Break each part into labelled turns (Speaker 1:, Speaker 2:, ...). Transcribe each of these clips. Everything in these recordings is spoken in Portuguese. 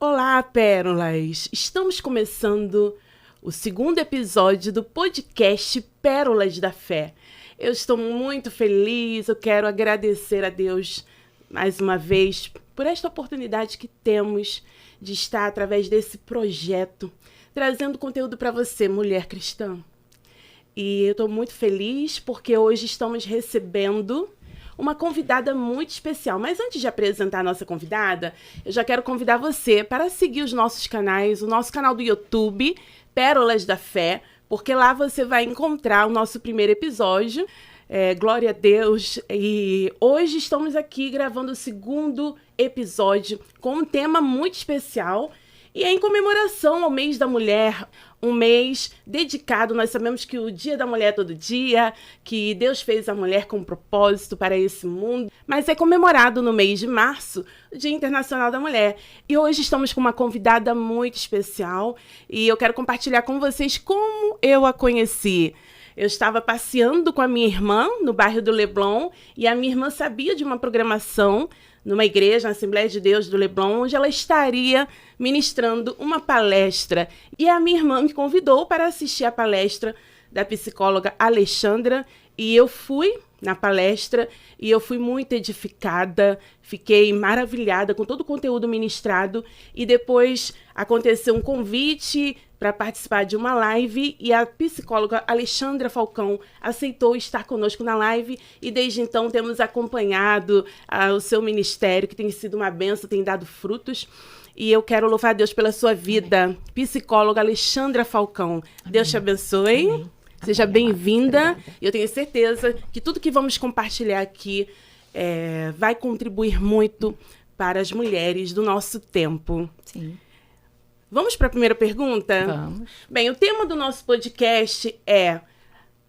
Speaker 1: Olá, pérolas! Estamos começando o segundo episódio do podcast Pérolas da Fé. Eu estou muito feliz, eu quero agradecer a Deus mais uma vez por esta oportunidade que temos de estar através desse projeto, trazendo conteúdo para você, mulher cristã. E eu estou muito feliz porque hoje estamos recebendo uma convidada muito especial. Mas antes de apresentar a nossa convidada, eu já quero convidar você para seguir os nossos canais, o nosso canal do YouTube, Pérolas da Fé, porque lá você vai encontrar o nosso primeiro episódio. Glória a Deus. E hoje estamos aqui gravando o segundo episódio com um tema muito especial. E é em comemoração ao mês da mulher, um mês dedicado, nós sabemos que o Dia da Mulher é todo dia, que Deus fez a mulher com um propósito para esse mundo, mas é comemorado no mês de março, o Dia Internacional da Mulher. E hoje estamos com uma convidada muito especial e eu quero compartilhar com vocês como eu a conheci. Eu estava passeando com a minha irmã no bairro do Leblon e a minha irmã sabia de uma programação numa igreja, na Assembleia de Deus do Leblon, onde ela estaria ministrando uma palestra. E a minha irmã me convidou para assistir a palestra da psicóloga Alexandra e eu fui na palestra e eu fui muito edificada, fiquei maravilhada com todo o conteúdo ministrado e depois aconteceu um convite para participar de uma live e a psicóloga Alexandra Falcão aceitou estar conosco na live e desde então temos acompanhado o seu ministério, que tem sido uma bênção, tem dado frutos. E eu quero louvar a Deus pela sua vida, amém. Psicóloga Alexandra Falcão. Amém. Deus te abençoe. Amém. Seja bem-vinda. Eu tenho certeza que tudo que vamos compartilhar aqui vai contribuir muito para as mulheres do nosso tempo.
Speaker 2: Sim.
Speaker 1: Vamos para a primeira pergunta?
Speaker 2: Vamos.
Speaker 1: Bem, o tema do nosso podcast é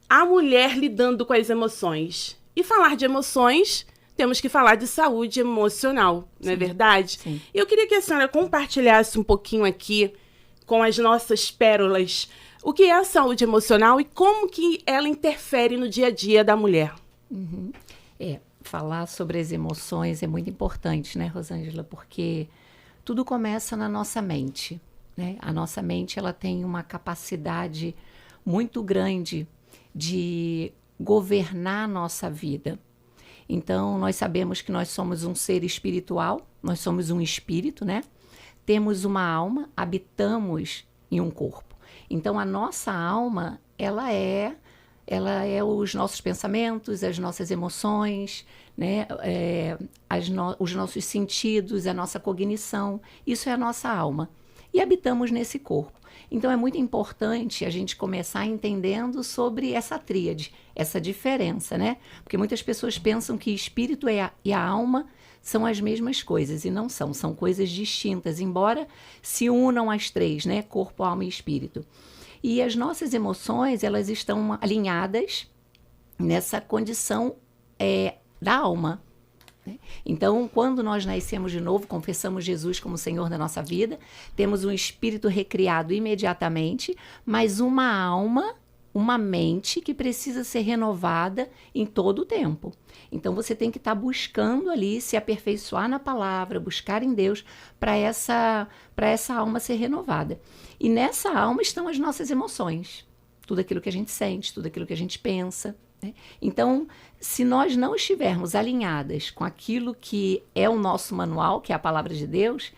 Speaker 1: a mulher lidando com as emoções. E falar de emoções, temos que falar de saúde emocional, não é verdade?
Speaker 2: Sim.
Speaker 1: Eu queria que a senhora compartilhasse um pouquinho aqui com as nossas pérolas o que é a saúde emocional e como que ela interfere no dia a dia da mulher.
Speaker 2: Uhum. Falar sobre as emoções é muito importante, né, Rosângela? Porque tudo começa na nossa mente, né? A nossa mente, ela tem uma capacidade muito grande de governar a nossa vida. Então, nós sabemos que nós somos um ser espiritual, nós somos um espírito, né? Temos uma alma, habitamos em um corpo. Então, a nossa alma, ela é os nossos pensamentos, as nossas emoções, né? Os nossos sentidos, a nossa cognição. Isso é a nossa alma. E habitamos nesse corpo. Então, é muito importante a gente começar entendendo sobre essa tríade, essa diferença, né? Porque muitas pessoas pensam que espírito e a alma são as mesmas coisas, e não são. São coisas distintas, embora se unam as três, né? Corpo, alma e espírito. E as nossas emoções, elas estão alinhadas nessa condição da alma. Né? Então, quando nós nascemos de novo, confessamos Jesus como Senhor da nossa vida, temos um espírito recriado imediatamente, mas uma alma, uma mente que precisa ser renovada em todo o tempo. Então, você tem que estar buscando ali se aperfeiçoar na palavra, buscar em Deus para essa alma ser renovada. E nessa alma estão as nossas emoções, tudo aquilo que a gente sente, tudo aquilo que a gente pensa. Né? Então, se nós não estivermos alinhadas com aquilo que é o nosso manual, que é a palavra de Deus,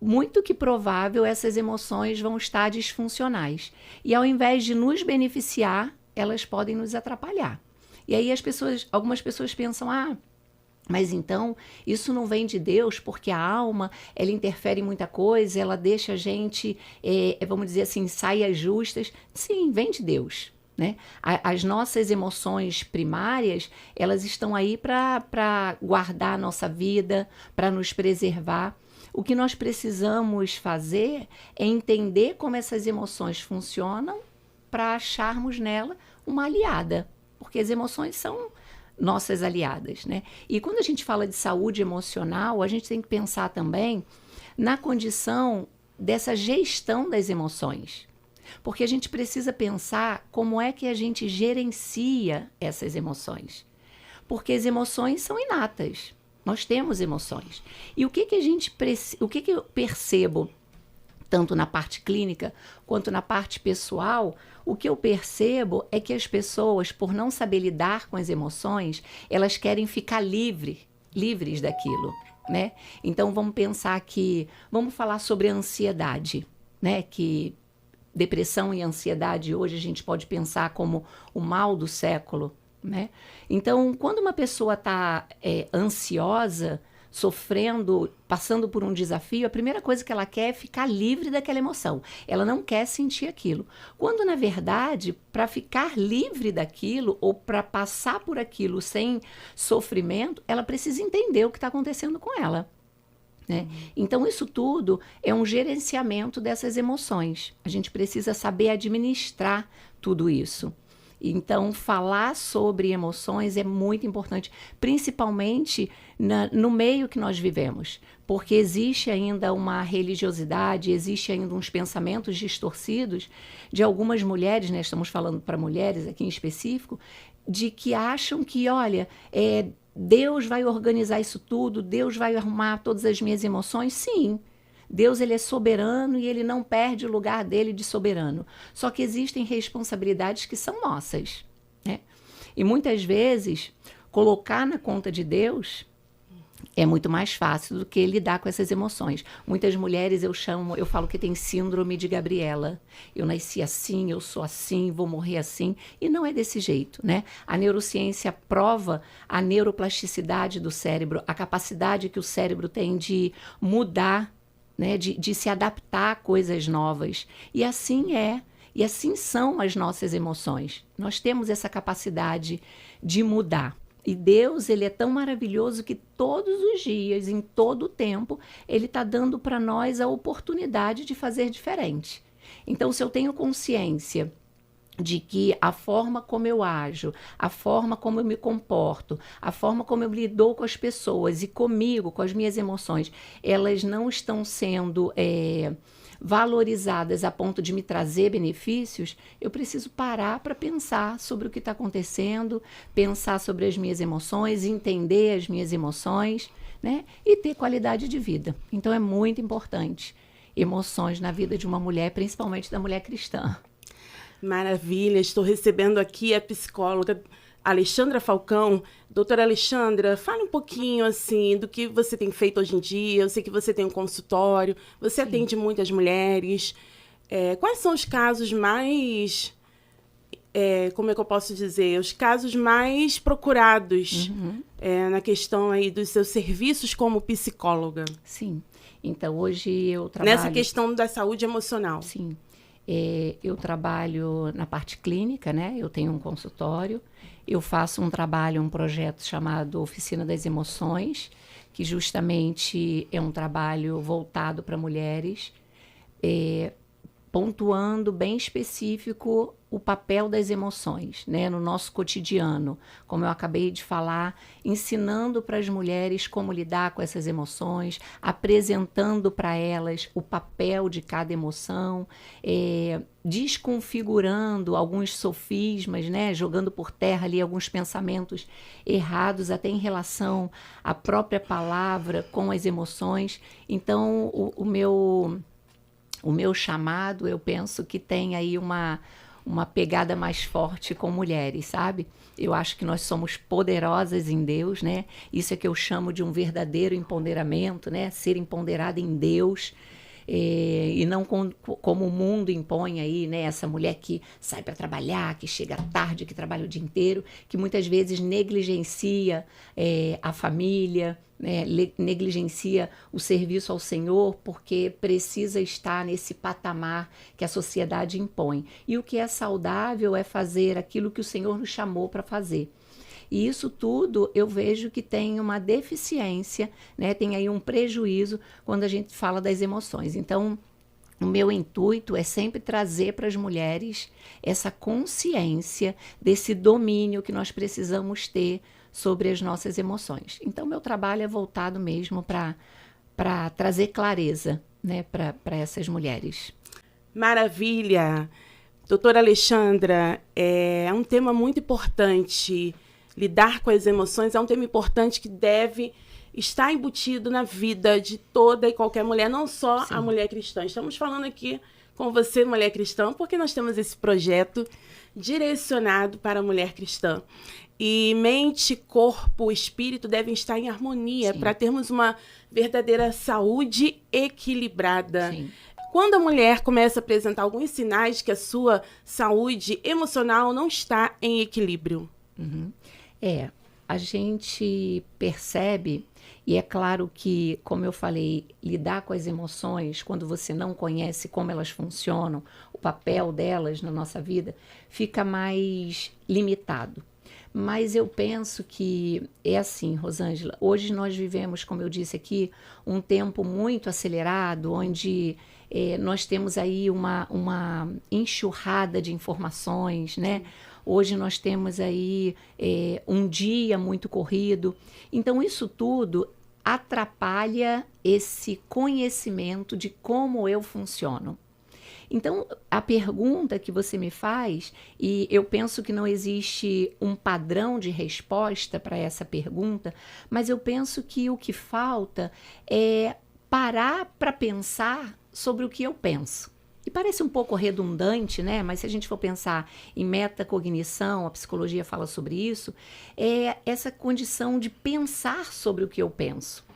Speaker 2: muito que provável essas emoções vão estar disfuncionais. E ao invés de nos beneficiar, elas podem nos atrapalhar. E aí algumas pessoas pensam, mas então isso não vem de Deus, porque a alma, ela interfere em muita coisa, ela deixa a gente, vamos dizer assim, saias justas. Sim, vem de Deus. Né? As nossas emoções primárias, elas estão aí para guardar a nossa vida, para nos preservar. O que nós precisamos fazer é entender como essas emoções funcionam para acharmos nela uma aliada, porque as emoções são nossas aliadas, né? E quando a gente fala de saúde emocional, a gente tem que pensar também na condição dessa gestão das emoções, porque a gente precisa pensar como é que a gente gerencia essas emoções, porque as emoções são inatas. Nós temos emoções. E o que que eu percebo, tanto na parte clínica quanto na parte pessoal, o que eu percebo é que as pessoas, por não saber lidar com as emoções, elas querem ficar livres daquilo, né? Então, vamos falar sobre a ansiedade, né? Que depressão e ansiedade hoje a gente pode pensar como o mal do século, né? Então, quando uma pessoa está ansiosa, sofrendo, passando por um desafio, a primeira coisa que ela quer é ficar livre daquela emoção. Ela não quer sentir aquilo. Quando, na verdade, para ficar livre daquilo ou para passar por aquilo sem sofrimento, ela precisa entender o que está acontecendo com ela, né? Então, isso tudo é um gerenciamento dessas emoções. A gente precisa saber administrar tudo isso. Então, falar sobre emoções é muito importante, principalmente no meio que nós vivemos, porque existe ainda uma religiosidade, existe ainda uns pensamentos distorcidos de algumas mulheres, né? Estamos falando para mulheres aqui em específico, de que acham que, olha, Deus vai organizar isso tudo, Deus vai arrumar todas as minhas emoções. Sim, Deus, ele é soberano e ele não perde o lugar dele de soberano. Só que existem responsabilidades que são nossas, né? E muitas vezes, colocar na conta de Deus é muito mais fácil do que lidar com essas emoções. Muitas mulheres eu falo que tem síndrome de Gabriela. Eu nasci assim, eu sou assim, vou morrer assim. E não é desse jeito, né? A neurociência prova a neuroplasticidade do cérebro, a capacidade que o cérebro tem de mudar, né, de se adaptar a coisas novas. E assim é. E assim são as nossas emoções. Nós temos essa capacidade de mudar. E Deus, ele é tão maravilhoso que todos os dias, em todo o tempo, ele está dando para nós a oportunidade de fazer diferente. Então, se eu tenho consciência de que a forma como eu ajo, a forma como eu me comporto, a forma como eu lido com as pessoas e comigo, com as minhas emoções, elas não estão sendo valorizadas a ponto de me trazer benefícios, eu preciso parar para pensar sobre o que está acontecendo, pensar sobre as minhas emoções, entender as minhas emoções, né? E ter qualidade de vida. Então é muito importante emoções na vida de uma mulher, principalmente da mulher cristã.
Speaker 1: Maravilha, estou recebendo aqui a psicóloga Alexandra Falcão. Doutora Alexandra, fale um pouquinho assim do que você tem feito hoje em dia. Eu sei que você tem um consultório, você
Speaker 2: Sim.
Speaker 1: atende muitas mulheres. Quais são os casos mais, como é que eu posso dizer, os casos mais procurados na questão aí dos seus serviços como psicóloga?
Speaker 2: Sim, então hoje eu trabalho...
Speaker 1: Nessa questão da saúde emocional.
Speaker 2: Sim. Eu trabalho na parte clínica, né? Eu tenho um consultório, eu faço um projeto chamado Oficina das Emoções, que justamente é um trabalho voltado para mulheres, pontuando bem específico o papel das emoções, né, no nosso cotidiano, como eu acabei de falar, ensinando para as mulheres como lidar com essas emoções, apresentando para elas o papel de cada emoção, desconfigurando alguns sofismas, né, jogando por terra ali alguns pensamentos errados, até em relação à própria palavra com as emoções. Então, o meu chamado, eu penso que tem aí uma pegada mais forte com mulheres, sabe? Eu acho que nós somos poderosas em Deus, né? Isso é que eu chamo de um verdadeiro empoderamento, né? Ser empoderada em Deus, e não como o mundo impõe aí, né? Essa mulher que sai para trabalhar, que chega tarde, que trabalha o dia inteiro, que muitas vezes negligencia a família, né, negligencia o serviço ao Senhor porque precisa estar nesse patamar que a sociedade impõe. E o que é saudável é fazer aquilo que o Senhor nos chamou para fazer. E isso tudo eu vejo que tem uma deficiência, né, tem aí um prejuízo quando a gente fala das emoções. Então, o meu intuito é sempre trazer para as mulheres essa consciência desse domínio que nós precisamos ter sobre as nossas emoções. Então, meu trabalho é voltado mesmo para trazer clareza, né, para essas mulheres.
Speaker 1: Maravilha! Doutora Alexandra, é um tema muito importante. Lidar com as emoções é um tema importante que deve está embutido na vida de toda e qualquer mulher, não só
Speaker 2: Sim.
Speaker 1: a mulher cristã. Estamos falando aqui com você, mulher cristã, porque nós temos esse projeto direcionado para a mulher cristã. E mente, corpo, espírito devem estar em harmonia para termos uma verdadeira saúde equilibrada.
Speaker 2: Sim.
Speaker 1: Quando a mulher começa a apresentar alguns sinais que a sua saúde emocional não está em equilíbrio.
Speaker 2: A gente percebe, e é claro que, como eu falei, lidar com as emoções, quando você não conhece como elas funcionam, o papel delas na nossa vida, fica mais limitado. Mas eu penso que é assim, Rosângela, hoje nós vivemos, como eu disse aqui, um tempo muito acelerado, onde nós temos aí uma enxurrada de informações, né? Hoje nós temos aí um dia muito corrido. Então, isso tudo atrapalha esse conhecimento de como eu funciono. Então, a pergunta que você me faz, e eu penso que não existe um padrão de resposta para essa pergunta, mas eu penso que o que falta é parar para pensar sobre o que eu penso. E parece um pouco redundante, né? Mas se a gente for pensar em metacognição, a psicologia fala sobre isso, é essa condição de pensar sobre o que eu penso.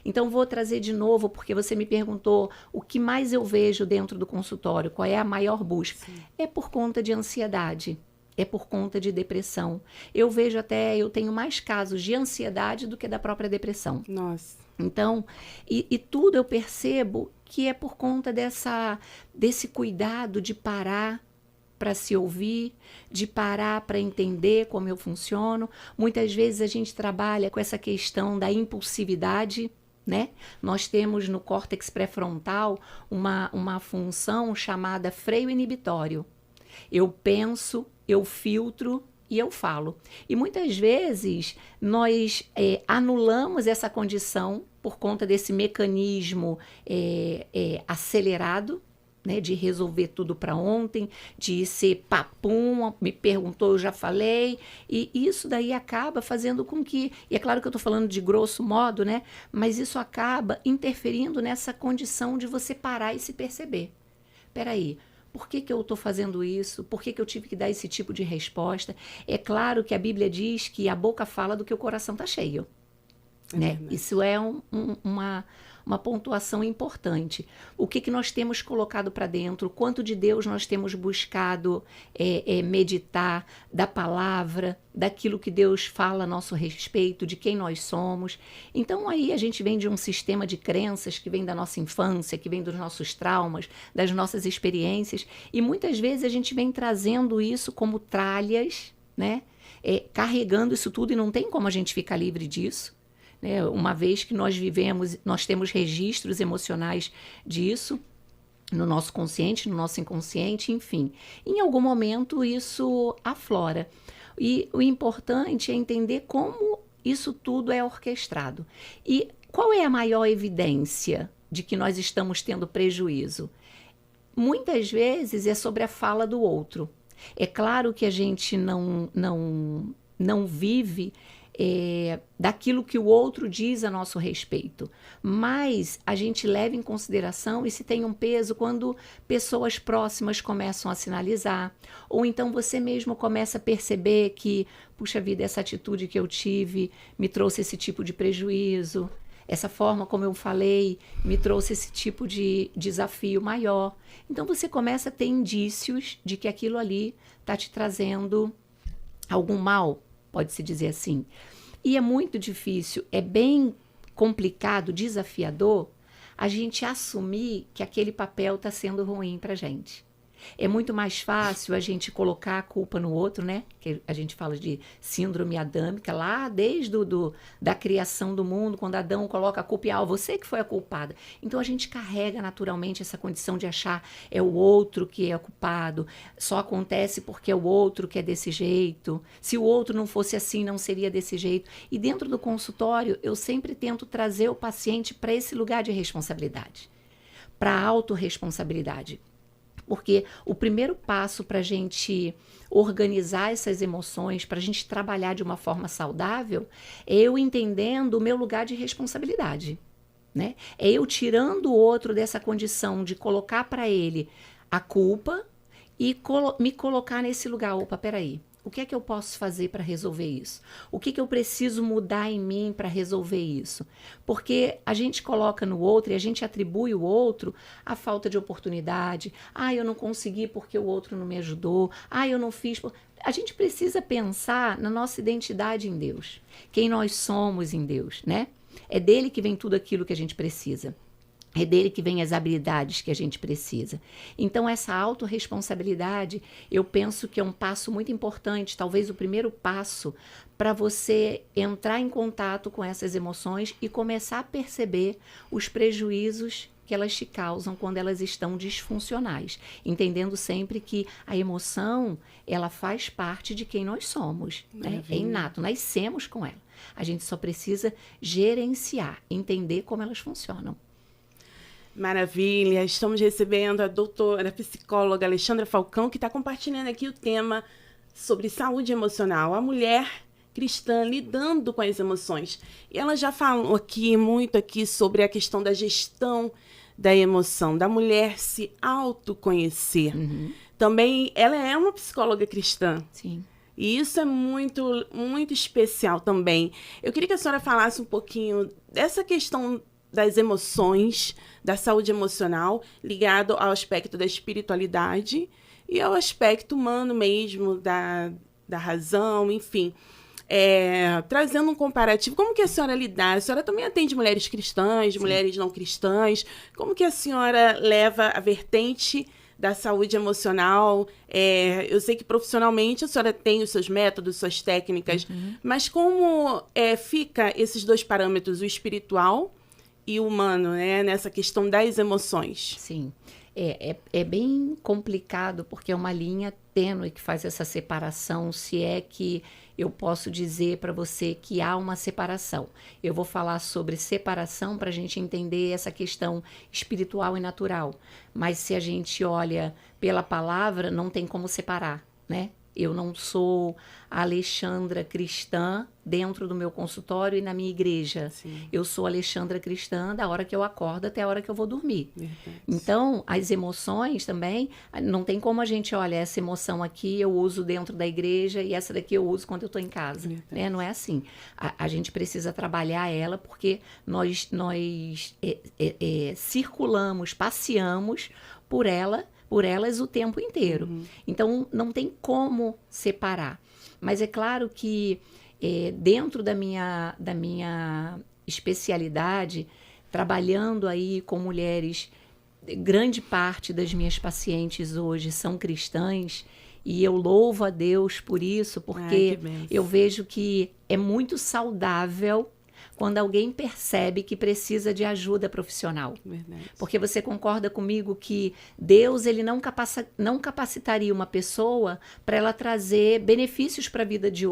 Speaker 2: Então, vou trazer de novo, porque você me perguntou o que mais eu vejo dentro do consultório, qual é a maior busca? Sim. É por conta de ansiedade, é por conta de depressão. Eu vejo eu tenho mais casos de ansiedade do que da própria depressão.
Speaker 1: Nossa.
Speaker 2: Então, e tudo eu percebo que é por conta desse cuidado de parar para se ouvir, de parar para entender como eu funciono. Muitas vezes a gente trabalha com essa questão da impulsividade, né? Nós temos no córtex pré-frontal uma função chamada freio inibitório. Eu penso, eu filtro e eu falo. E muitas vezes nós anulamos essa condição por conta desse mecanismo acelerado, né, de resolver tudo para ontem, de ser papum, me perguntou, eu já falei, e isso daí acaba fazendo com que, e é claro que eu estou falando de grosso modo, né, mas isso acaba interferindo nessa condição de você parar e se perceber. Peraí, por que eu estou fazendo isso? Por que eu tive que dar esse tipo de resposta? É claro que a Bíblia diz que a boca fala do que o coração está cheio. Né? Isso é uma pontuação importante. O que nós temos colocado para dentro, quanto de Deus nós temos buscado meditar, da palavra, daquilo que Deus fala a nosso respeito, de quem nós somos. Então aí a gente vem de um sistema de crenças que vem da nossa infância, que vem dos nossos traumas, das nossas experiências, e muitas vezes a gente vem trazendo isso como tralhas, né? Carregando isso tudo, e não tem como a gente ficar livre disso. Uma vez que nós temos registros emocionais disso no nosso consciente, no nosso inconsciente, enfim. Em algum momento isso aflora. E o importante é entender como isso tudo é orquestrado. E qual é a maior evidência de que nós estamos tendo prejuízo? Muitas vezes é sobre a fala do outro. É claro que a gente não vive daquilo que o outro diz a nosso respeito, mas a gente leva em consideração e se tem um peso quando pessoas próximas começam a sinalizar, ou então você mesmo começa a perceber que, puxa vida, essa atitude que eu tive me trouxe esse tipo de prejuízo, essa forma como eu falei me trouxe esse tipo de desafio maior. Então você começa a ter indícios de que aquilo ali está te trazendo algum mal, pode-se dizer assim. E é muito difícil, é bem complicado, desafiador, a gente assumir que aquele papel está sendo ruim para a gente. É muito mais fácil a gente colocar a culpa no outro, né? Que a gente fala de síndrome adâmica, lá desde da criação do mundo, quando Adão coloca a culpa em você que foi a culpada. Então a gente carrega naturalmente essa condição de achar é o outro que é culpado, só acontece porque é o outro que é desse jeito. Se o outro não fosse assim, não seria desse jeito. E dentro do consultório, eu sempre tento trazer o paciente para esse lugar de responsabilidade, para a autorresponsabilidade. Porque o primeiro passo para a gente organizar essas emoções, para a gente trabalhar de uma forma saudável, é eu entendendo o meu lugar de responsabilidade, né? É eu tirando o outro dessa condição de colocar para ele a culpa e me colocar nesse lugar. Opa, peraí. O que é que eu posso fazer para resolver isso? O que eu preciso mudar em mim para resolver isso? Porque a gente coloca no outro e a gente atribui o outro a falta de oportunidade. Ah, eu não consegui porque o outro não me ajudou. Ah, eu não fiz. A gente precisa pensar na nossa identidade em Deus. Quem nós somos em Deus, né? É dele que vem tudo aquilo que a gente precisa. É dele que vem as habilidades que a gente precisa. Então, essa autorresponsabilidade, eu penso que é um passo muito importante, talvez o primeiro passo para você entrar em contato com essas emoções e começar a perceber os prejuízos que elas te causam quando elas estão disfuncionais. Entendendo sempre que a emoção, ela faz parte de quem nós somos. Né? É inato, nascemos com ela. A gente só precisa gerenciar, entender como elas funcionam.
Speaker 1: Maravilha, estamos recebendo a doutora, a psicóloga Alexandra Falcão, que está compartilhando aqui o tema sobre saúde emocional, a mulher cristã lidando com as emoções. E ela já falou muito sobre a questão da gestão da emoção, da mulher se autoconhecer. Também, ela é uma psicóloga cristã.
Speaker 2: Sim.
Speaker 1: E isso é muito, muito especial também. Eu queria que a senhora falasse um pouquinho dessa questão das emoções, da saúde emocional, ligado ao aspecto da espiritualidade e ao aspecto humano mesmo, da razão, enfim. Trazendo um comparativo, como que a senhora lidar? A senhora também atende mulheres cristãs,
Speaker 2: Sim.
Speaker 1: mulheres não cristãs. Como que a senhora leva a vertente da saúde emocional? Eu sei que profissionalmente a senhora tem os seus métodos, suas técnicas, mas como fica esses dois parâmetros, o espiritual e o humano, né, nessa questão das emoções?
Speaker 2: Sim, é bem complicado, porque é uma linha tênue que faz essa separação, se é que eu posso dizer para você que há uma separação. Eu vou falar sobre separação para a gente entender essa questão espiritual e natural, mas se a gente olha pela palavra, não tem como separar, né? Eu não sou a Alexandra cristã dentro do meu consultório e na minha igreja.
Speaker 1: Sim.
Speaker 2: Eu sou a Alexandra cristã da hora que eu acordo até a hora que eu vou dormir.
Speaker 1: Verdade.
Speaker 2: Então, as emoções também, não tem como a gente, olha, essa emoção aqui eu uso dentro da igreja e essa daqui eu uso quando eu estou em casa. Né? Não é assim. A gente precisa trabalhar ela porque nós circulamos, passeamos por elas o tempo inteiro. Então, não tem como separar. Mas é claro que dentro da minha especialidade, trabalhando aí com mulheres, grande parte das minhas pacientes hoje são cristãs, e eu louvo a Deus por isso, porque eu vejo que é muito saudável quando alguém percebe que precisa de ajuda profissional.
Speaker 1: Verdade.
Speaker 2: Porque você concorda comigo que Deus ele não capacitaria uma pessoa para ela trazer benefícios para a vida de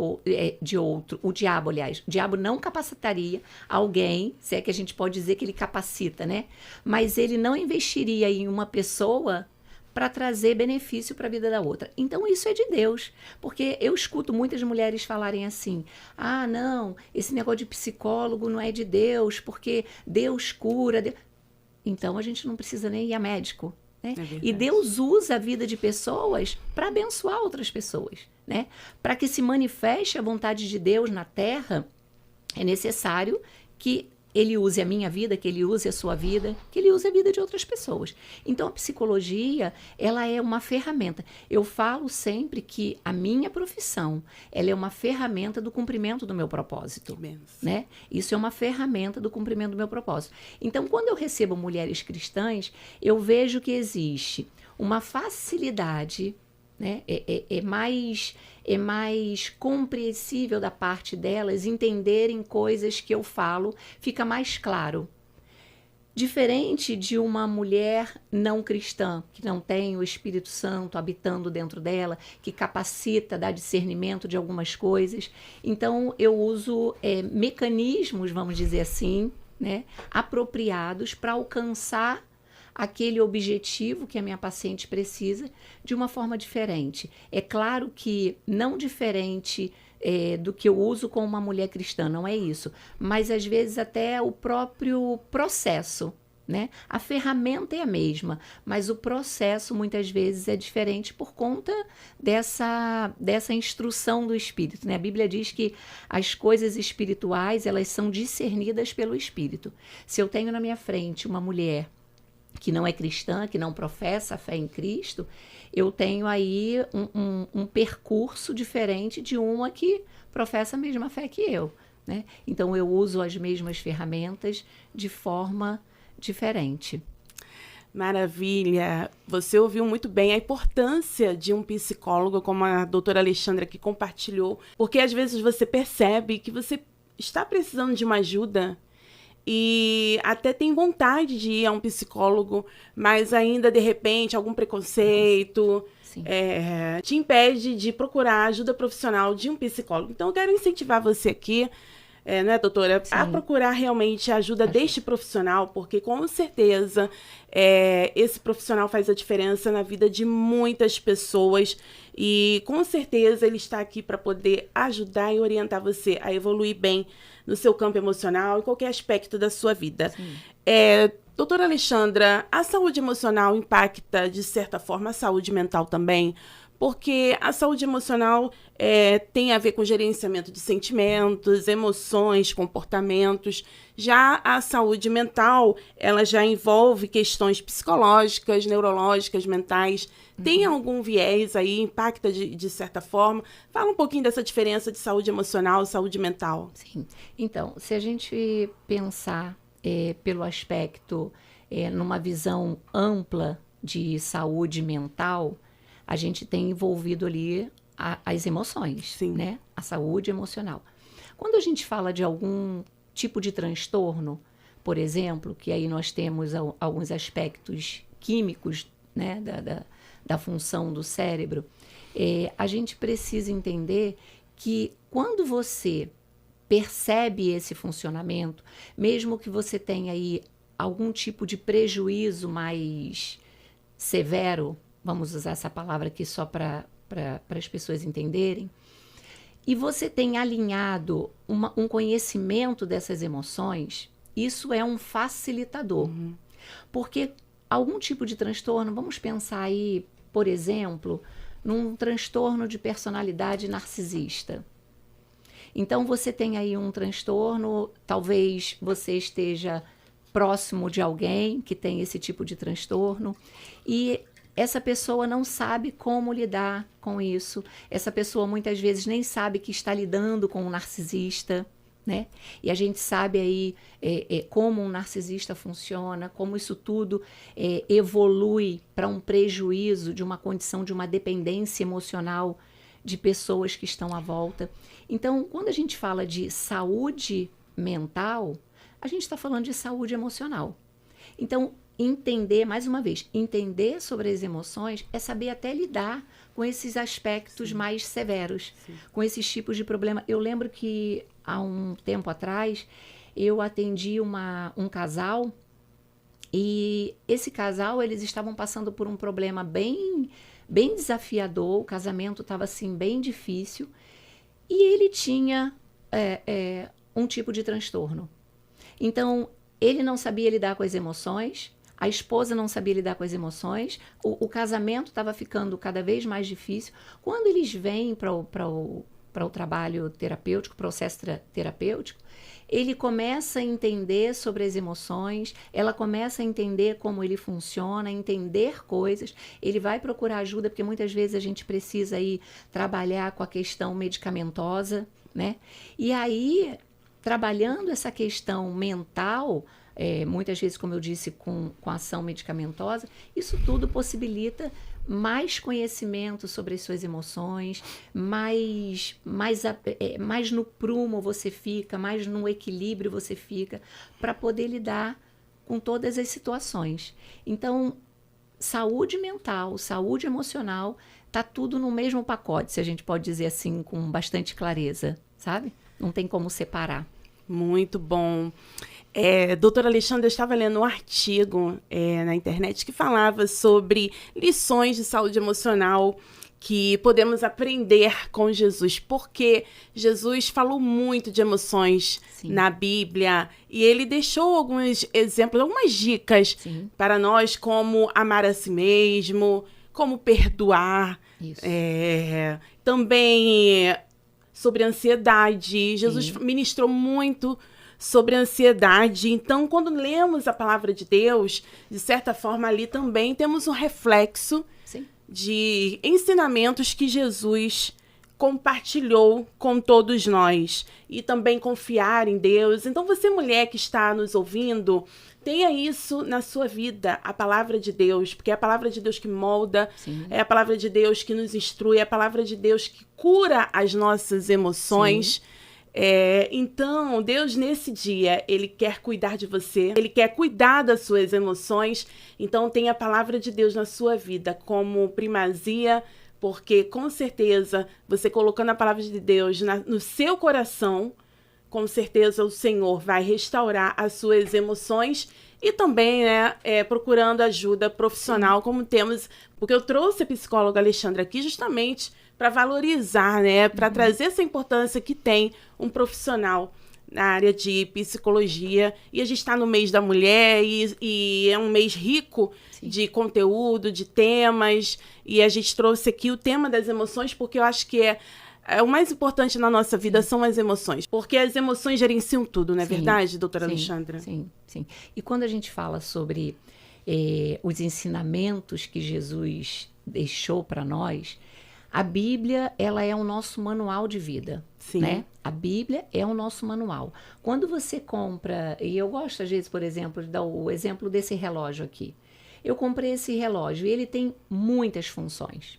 Speaker 2: outro. O diabo, aliás. O diabo não capacitaria alguém, se é que a gente pode dizer que ele capacita, né? Mas ele não investiria em uma pessoa para trazer benefício para a vida da outra. Então, isso é de Deus. Porque eu escuto muitas mulheres falarem assim, ah, não, esse negócio de psicólogo não é de Deus, porque Deus cura. Então, a gente não precisa nem ir a médico. Né? E Deus usa a vida de pessoas para abençoar outras pessoas. Né? Para que se manifeste a vontade de Deus na Terra, é necessário que Ele use a minha vida, que Ele use a sua vida, que Ele use a vida de outras pessoas. Então, a psicologia, ela é uma ferramenta. Eu falo sempre que a minha profissão, ela é uma ferramenta do cumprimento do meu propósito. Né? Isso é uma ferramenta do cumprimento do meu propósito. Então, quando eu recebo mulheres cristãs, eu vejo que existe uma facilidade, né? É mais compreensível da parte delas entenderem coisas que eu falo, fica mais claro. Diferente de uma mulher não cristã, que não tem o Espírito Santo habitando dentro dela, que capacita, dá discernimento de algumas coisas. Então, eu uso mecanismos, vamos dizer assim, né, apropriados para alcançar aquele objetivo que a minha paciente precisa de uma forma diferente. É claro que não diferente do que eu uso com uma mulher cristã, não é isso. Mas às vezes até o próprio processo, né? A ferramenta é a mesma, mas o processo muitas vezes é diferente por conta dessa instrução do Espírito, né? A Bíblia diz que as coisas espirituais, elas são discernidas pelo Espírito. Se eu tenho na minha frente uma mulher que não é cristã, que não professa a fé em Cristo, eu tenho aí um percurso diferente de uma que professa a mesma fé que eu, né? Então eu uso as mesmas ferramentas de forma diferente.
Speaker 1: Maravilha! Você ouviu muito bem a importância de um psicólogo, como a doutora Alexandra aqui compartilhou, porque às vezes você percebe que você está precisando de uma ajuda e até tem vontade de ir a um psicólogo, mas ainda, de repente, algum preconceito te impede de procurar ajuda profissional de um psicólogo. Então, eu quero incentivar você aqui, né, doutora, a procurar realmente a ajuda deste profissional, porque com certeza esse profissional faz a diferença na vida de muitas pessoas e com certeza ele está aqui para poder ajudar e orientar você a evoluir bem no seu campo emocional e qualquer aspecto da sua vida. Doutora Alexandra, a saúde emocional impacta, de certa forma, a saúde mental também? Porque a saúde emocional tem a ver com gerenciamento de sentimentos, emoções, comportamentos. Já a saúde mental, ela já envolve questões psicológicas, neurológicas, mentais. Tem algum viés aí, impacta de certa forma? Fala um pouquinho dessa diferença de saúde emocional e saúde mental.
Speaker 2: Sim. Então, se a gente pensar pelo aspecto, numa visão ampla de saúde mental, a gente tem envolvido ali as emoções, né? A saúde emocional. Quando a gente fala de algum tipo de transtorno, por exemplo, que aí nós temos alguns aspectos químicos, né, da função do cérebro, a gente precisa entender que quando você percebe esse funcionamento, mesmo que você tenha aí algum tipo de prejuízo mais severo, vamos usar essa palavra aqui só para as pessoas entenderem, e você tem alinhado um conhecimento dessas emoções, isso é um facilitador. Porque algum tipo de transtorno, vamos pensar aí, por exemplo, num transtorno de personalidade narcisista. Então, você tem aí um transtorno, talvez você esteja próximo de alguém que tem esse tipo de transtorno, e essa pessoa não sabe como lidar com isso. Essa pessoa muitas vezes nem sabe que está lidando com um narcisista, né? E a gente sabe aí como um narcisista funciona, como isso tudo evolui para um prejuízo de uma condição de uma dependência emocional de pessoas que estão à volta. Então, quando a gente fala de saúde mental, a gente está falando de saúde emocional. Então, entender, mais uma vez, entender sobre as emoções é saber até lidar com esses aspectos mais severos, com esses tipos de problema. Eu lembro que há um tempo atrás eu atendi um casal e esse casal, eles estavam passando por um problema bem desafiador, o casamento estava assim bem difícil e ele tinha um tipo de transtorno. Então, ele não sabia lidar com as emoções, a esposa não sabia lidar com as emoções, o casamento estava ficando cada vez mais difícil. Quando eles vêm para o trabalho terapêutico, processo terapêutico, ele começa a entender sobre as emoções, ela começa a entender como ele funciona, entender coisas, ele vai procurar ajuda, porque muitas vezes a gente precisa aí trabalhar com a questão medicamentosa, né? E aí, trabalhando essa questão mental, muitas vezes, como eu disse, com ação medicamentosa, isso tudo possibilita mais conhecimento sobre as suas emoções, mais no prumo você fica, mais no equilíbrio você fica, para poder lidar com todas as situações. Então, saúde mental, saúde emocional, tá tudo no mesmo pacote, se a gente pode dizer assim, com bastante clareza, sabe? Não tem como separar.
Speaker 1: Muito bom. Doutora Alexandra, eu estava lendo um artigo na internet que falava sobre lições de saúde emocional que podemos aprender com Jesus, porque Jesus falou muito de emoções
Speaker 2: Sim.
Speaker 1: na Bíblia e ele deixou alguns exemplos, algumas dicas
Speaker 2: Sim.
Speaker 1: para nós, como amar a si mesmo, como perdoar,
Speaker 2: Isso.
Speaker 1: também sobre ansiedade. Jesus
Speaker 2: Sim.
Speaker 1: ministrou muito sobre ansiedade. Então, quando lemos a palavra de Deus, de certa forma, ali também temos um reflexo
Speaker 2: Sim.
Speaker 1: de ensinamentos que Jesus compartilhou com todos nós. E também confiar em Deus. Então, você, mulher que está nos ouvindo, tenha isso na sua vida, a palavra de Deus, porque é a palavra de Deus que molda,
Speaker 2: Sim.
Speaker 1: é a palavra de Deus que nos instrui, é a palavra de Deus que cura as nossas emoções. Então, Deus, nesse dia, Ele quer cuidar de você, Ele quer cuidar das suas emoções. Então, tenha a palavra de Deus na sua vida como primazia, porque, com certeza, você colocando a palavra de Deus no seu coração, com certeza o Senhor vai restaurar as suas emoções e também, procurando ajuda profissional, como temos, porque eu trouxe a psicóloga Alexandra aqui justamente para valorizar, para trazer essa importância que tem um profissional na área de psicologia. E a gente está no mês da mulher e é um mês rico de conteúdo, de temas, e a gente trouxe aqui o tema das emoções, porque eu acho que o mais importante na nossa vida são as emoções, porque as emoções gerenciam tudo, não é verdade, doutora Alexandra?
Speaker 2: Sim. E quando a gente fala sobre os ensinamentos que Jesus deixou para nós, a Bíblia, ela é o nosso manual de vida, né? A Bíblia é o nosso manual. Quando você compra, e eu gosto às vezes, por exemplo, de dar o exemplo desse relógio aqui. Eu comprei esse relógio e ele tem muitas funções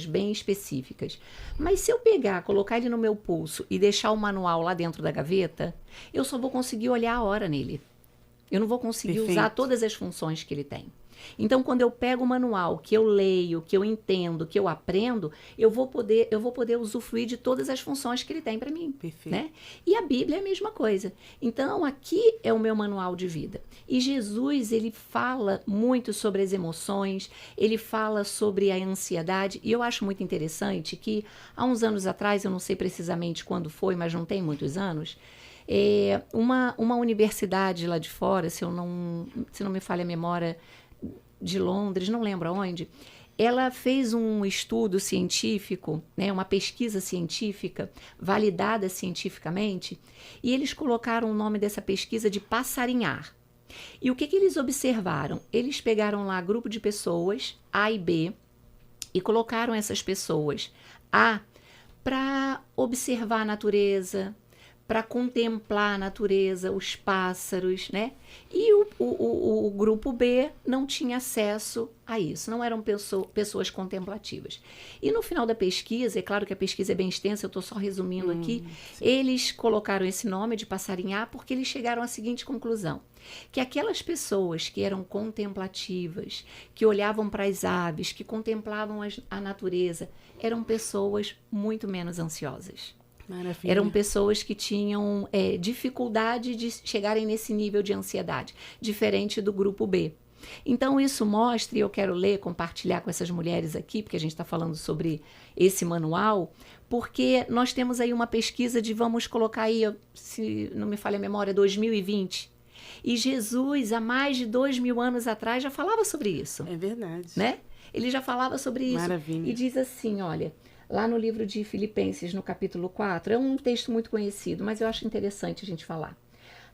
Speaker 2: bem específicas. Mas se eu pegar, colocar ele no meu pulso e deixar o manual lá dentro da gaveta, eu só vou conseguir olhar a hora nele. Eu não vou conseguir usar todas as funções que ele tem. Então, quando eu pego o manual, que eu leio, que eu entendo, que eu aprendo, eu vou poder usufruir de todas as funções que ele tem para mim.
Speaker 1: Perfeito.
Speaker 2: Né? E a Bíblia é a mesma coisa. Então, aqui é o meu manual de vida. E Jesus, ele fala muito sobre as emoções, ele fala sobre a ansiedade, e eu acho muito interessante que, há uns anos atrás, eu não sei precisamente quando foi, mas não tem muitos anos, uma universidade lá de fora, se não me falha a memória, de Londres, não lembro aonde, ela fez um estudo científico, né, uma pesquisa científica, validada cientificamente, e eles colocaram o nome dessa pesquisa de passarinhar. E o que eles observaram? Eles pegaram lá grupo de pessoas, A e B, e colocaram essas pessoas, A, para observar a natureza, para contemplar a natureza, os pássaros, né? E o grupo B não tinha acesso a isso, não eram pessoas contemplativas. E no final da pesquisa, é claro que a pesquisa é bem extensa, eu estou só resumindo aqui, eles colocaram esse nome de passarinhar porque eles chegaram à seguinte conclusão, que aquelas pessoas que eram contemplativas, que olhavam para as aves, que contemplavam a natureza, eram pessoas muito menos ansiosas.
Speaker 1: Maravilha.
Speaker 2: Eram pessoas que tinham dificuldade de chegarem nesse nível de ansiedade, diferente do grupo B. Então, isso mostra, e eu quero compartilhar com essas mulheres aqui, porque a gente está falando sobre esse manual, porque nós temos aí uma pesquisa de, vamos colocar aí, se não me falha a memória, 2020. E Jesus, há mais de 2.000 anos atrás, já falava sobre isso.
Speaker 1: É verdade.
Speaker 2: Né? Ele já falava sobre isso.
Speaker 1: Maravilha.
Speaker 2: E diz assim, olha, lá no livro de Filipenses, no capítulo 4, é um texto muito conhecido, mas eu acho interessante a gente falar.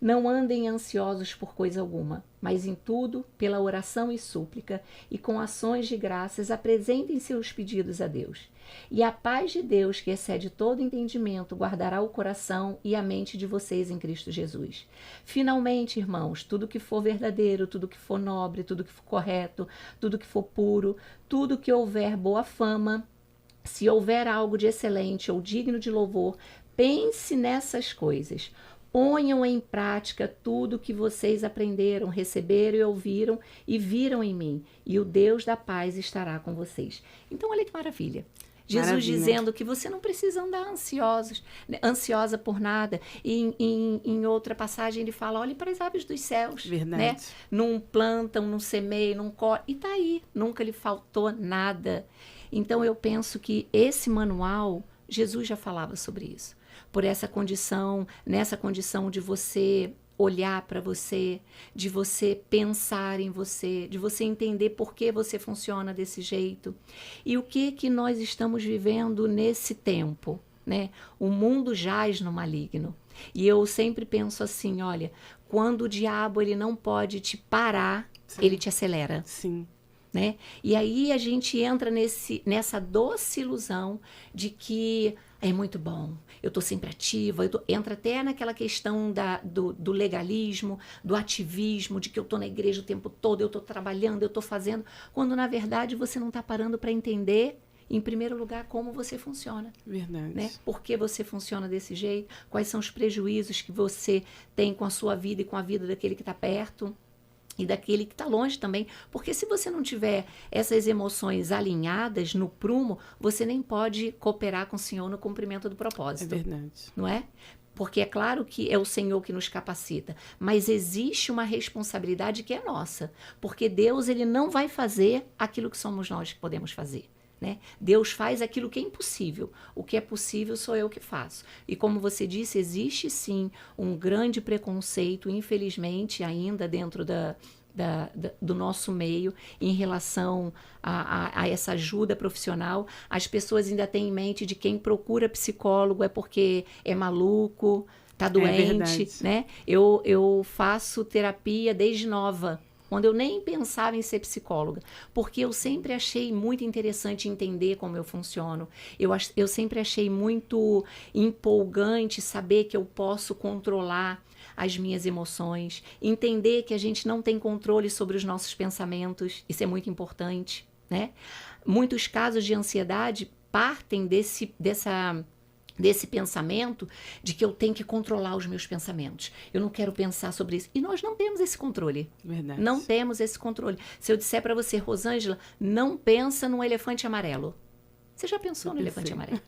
Speaker 2: Não andem ansiosos por coisa alguma, mas em tudo, pela oração e súplica, e com ações de graças, apresentem seus pedidos a Deus. E a paz de Deus, que excede todo entendimento, guardará o coração e a mente de vocês em Cristo Jesus. Finalmente, irmãos, tudo que for verdadeiro, tudo que for nobre, tudo que for correto, tudo que for puro, tudo que houver boa fama, se houver algo de excelente ou digno de louvor, pense nessas coisas. Ponham em prática tudo que vocês aprenderam, receberam e ouviram e viram em mim, e o Deus da paz estará com vocês. Então, olha que maravilha. Jesus
Speaker 1: Maravilha.
Speaker 2: dizendo que você não precisa andar ansiosa por nada. E em outra passagem ele fala, olhe para as aves dos céus.
Speaker 1: Verdade.
Speaker 2: Né? Não plantam, não semeiam, não colhem. E está aí, nunca lhe faltou nada. Então eu penso que esse manual, Jesus já falava sobre isso. Por essa condição, nessa condição de você olhar para você, de você pensar em você, de você entender por que você funciona desse jeito. E o que nós estamos vivendo nesse tempo, né? O mundo jaz no maligno. E eu sempre penso assim, olha, quando o diabo ele não pode te parar, sim, ele te acelera.
Speaker 1: Sim.
Speaker 2: Né? E aí a gente entra nessa doce ilusão de que é muito bom, eu estou sempre ativa, entra até naquela questão do legalismo, do ativismo, de que eu estou na igreja o tempo todo, eu estou trabalhando, eu estou fazendo, quando na verdade você não está parando para entender, em primeiro lugar, como você funciona.
Speaker 1: Verdade.
Speaker 2: Né? Por que você funciona desse jeito, quais são os prejuízos que você tem com a sua vida e com a vida daquele que está perto. E daquele que está longe também. Porque se você não tiver essas emoções alinhadas no prumo, você nem pode cooperar com o Senhor no cumprimento do propósito.
Speaker 1: É verdade.
Speaker 2: Não é? Porque é claro que é o Senhor que nos capacita, mas existe uma responsabilidade que é nossa. Porque Deus ele não vai fazer aquilo que somos nós que podemos fazer. Né? Deus faz aquilo que é impossível. O que é possível sou eu que faço. E como você disse, existe sim um grande preconceito, infelizmente, ainda dentro do nosso meio em relação a essa ajuda profissional. As pessoas ainda têm em mente de quem procura psicólogo é porque é maluco, está doente. Né? Eu faço terapia desde nova, quando eu nem pensava em ser psicóloga, porque eu sempre achei muito interessante entender como eu funciono. Eu sempre achei muito empolgante saber que eu posso controlar as minhas emoções, entender que a gente não tem controle sobre os nossos pensamentos, isso é muito importante, né? Muitos casos de ansiedade partem desse pensamento de que eu tenho que controlar os meus pensamentos. Eu não quero pensar sobre isso. E nós não temos esse controle.
Speaker 1: Verdade.
Speaker 2: Não temos esse controle. Se eu disser para você, Rosângela, não pensa num elefante amarelo. Você já pensou no elefante amarelo?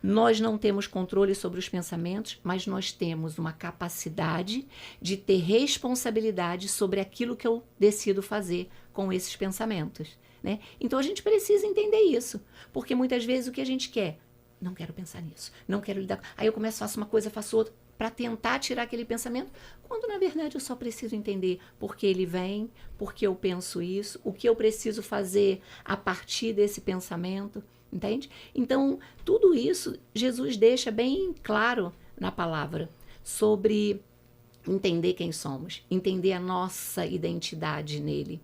Speaker 2: Nós não temos controle sobre os pensamentos, mas nós temos uma capacidade de ter responsabilidade sobre aquilo que eu decido fazer com esses pensamentos. Né? Então a gente precisa entender isso. Porque muitas vezes o que a gente quer? Não quero pensar nisso, não quero lidar. Aí eu começo, faço uma coisa, faço outra, para tentar tirar aquele pensamento, quando na verdade eu só preciso entender por que ele vem, por que eu penso isso, o que eu preciso fazer a partir desse pensamento, entende? Então, tudo isso Jesus deixa bem claro na palavra, sobre entender quem somos, entender a nossa identidade nele.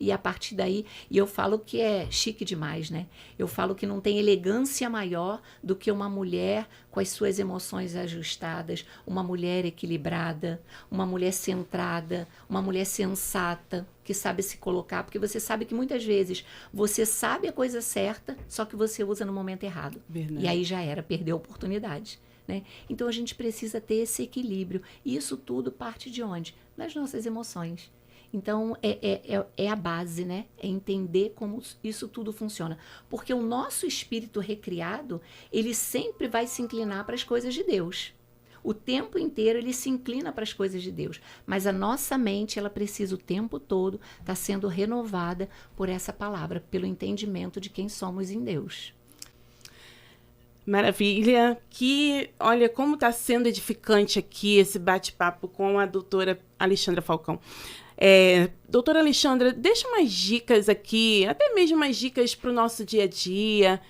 Speaker 2: E a partir daí, e eu falo que é chique demais, né? Eu falo que não tem elegância maior do que uma mulher com as suas emoções ajustadas, uma mulher equilibrada, uma mulher centrada, uma mulher sensata, que sabe se colocar, porque você sabe que muitas vezes você sabe a coisa certa, só que você usa no momento errado.
Speaker 1: Verdade.
Speaker 2: E aí já era, perdeu a oportunidade. Né? Então a gente precisa ter esse equilíbrio. E isso tudo parte de onde? Das nossas emoções. Então, é a base, né? É entender como isso tudo funciona. Porque o nosso espírito recriado, ele sempre vai se inclinar para as coisas de Deus. O tempo inteiro ele se inclina para as coisas de Deus. Mas a nossa mente, ela precisa o tempo todo estar sendo renovada por essa palavra, pelo entendimento de quem somos em Deus.
Speaker 1: Maravilha. Olha, como está sendo edificante aqui esse bate-papo com a doutora Alexandra Falcão. Doutora Alexandra, deixa umas dicas aqui, até mesmo umas dicas para o nosso dia a dia,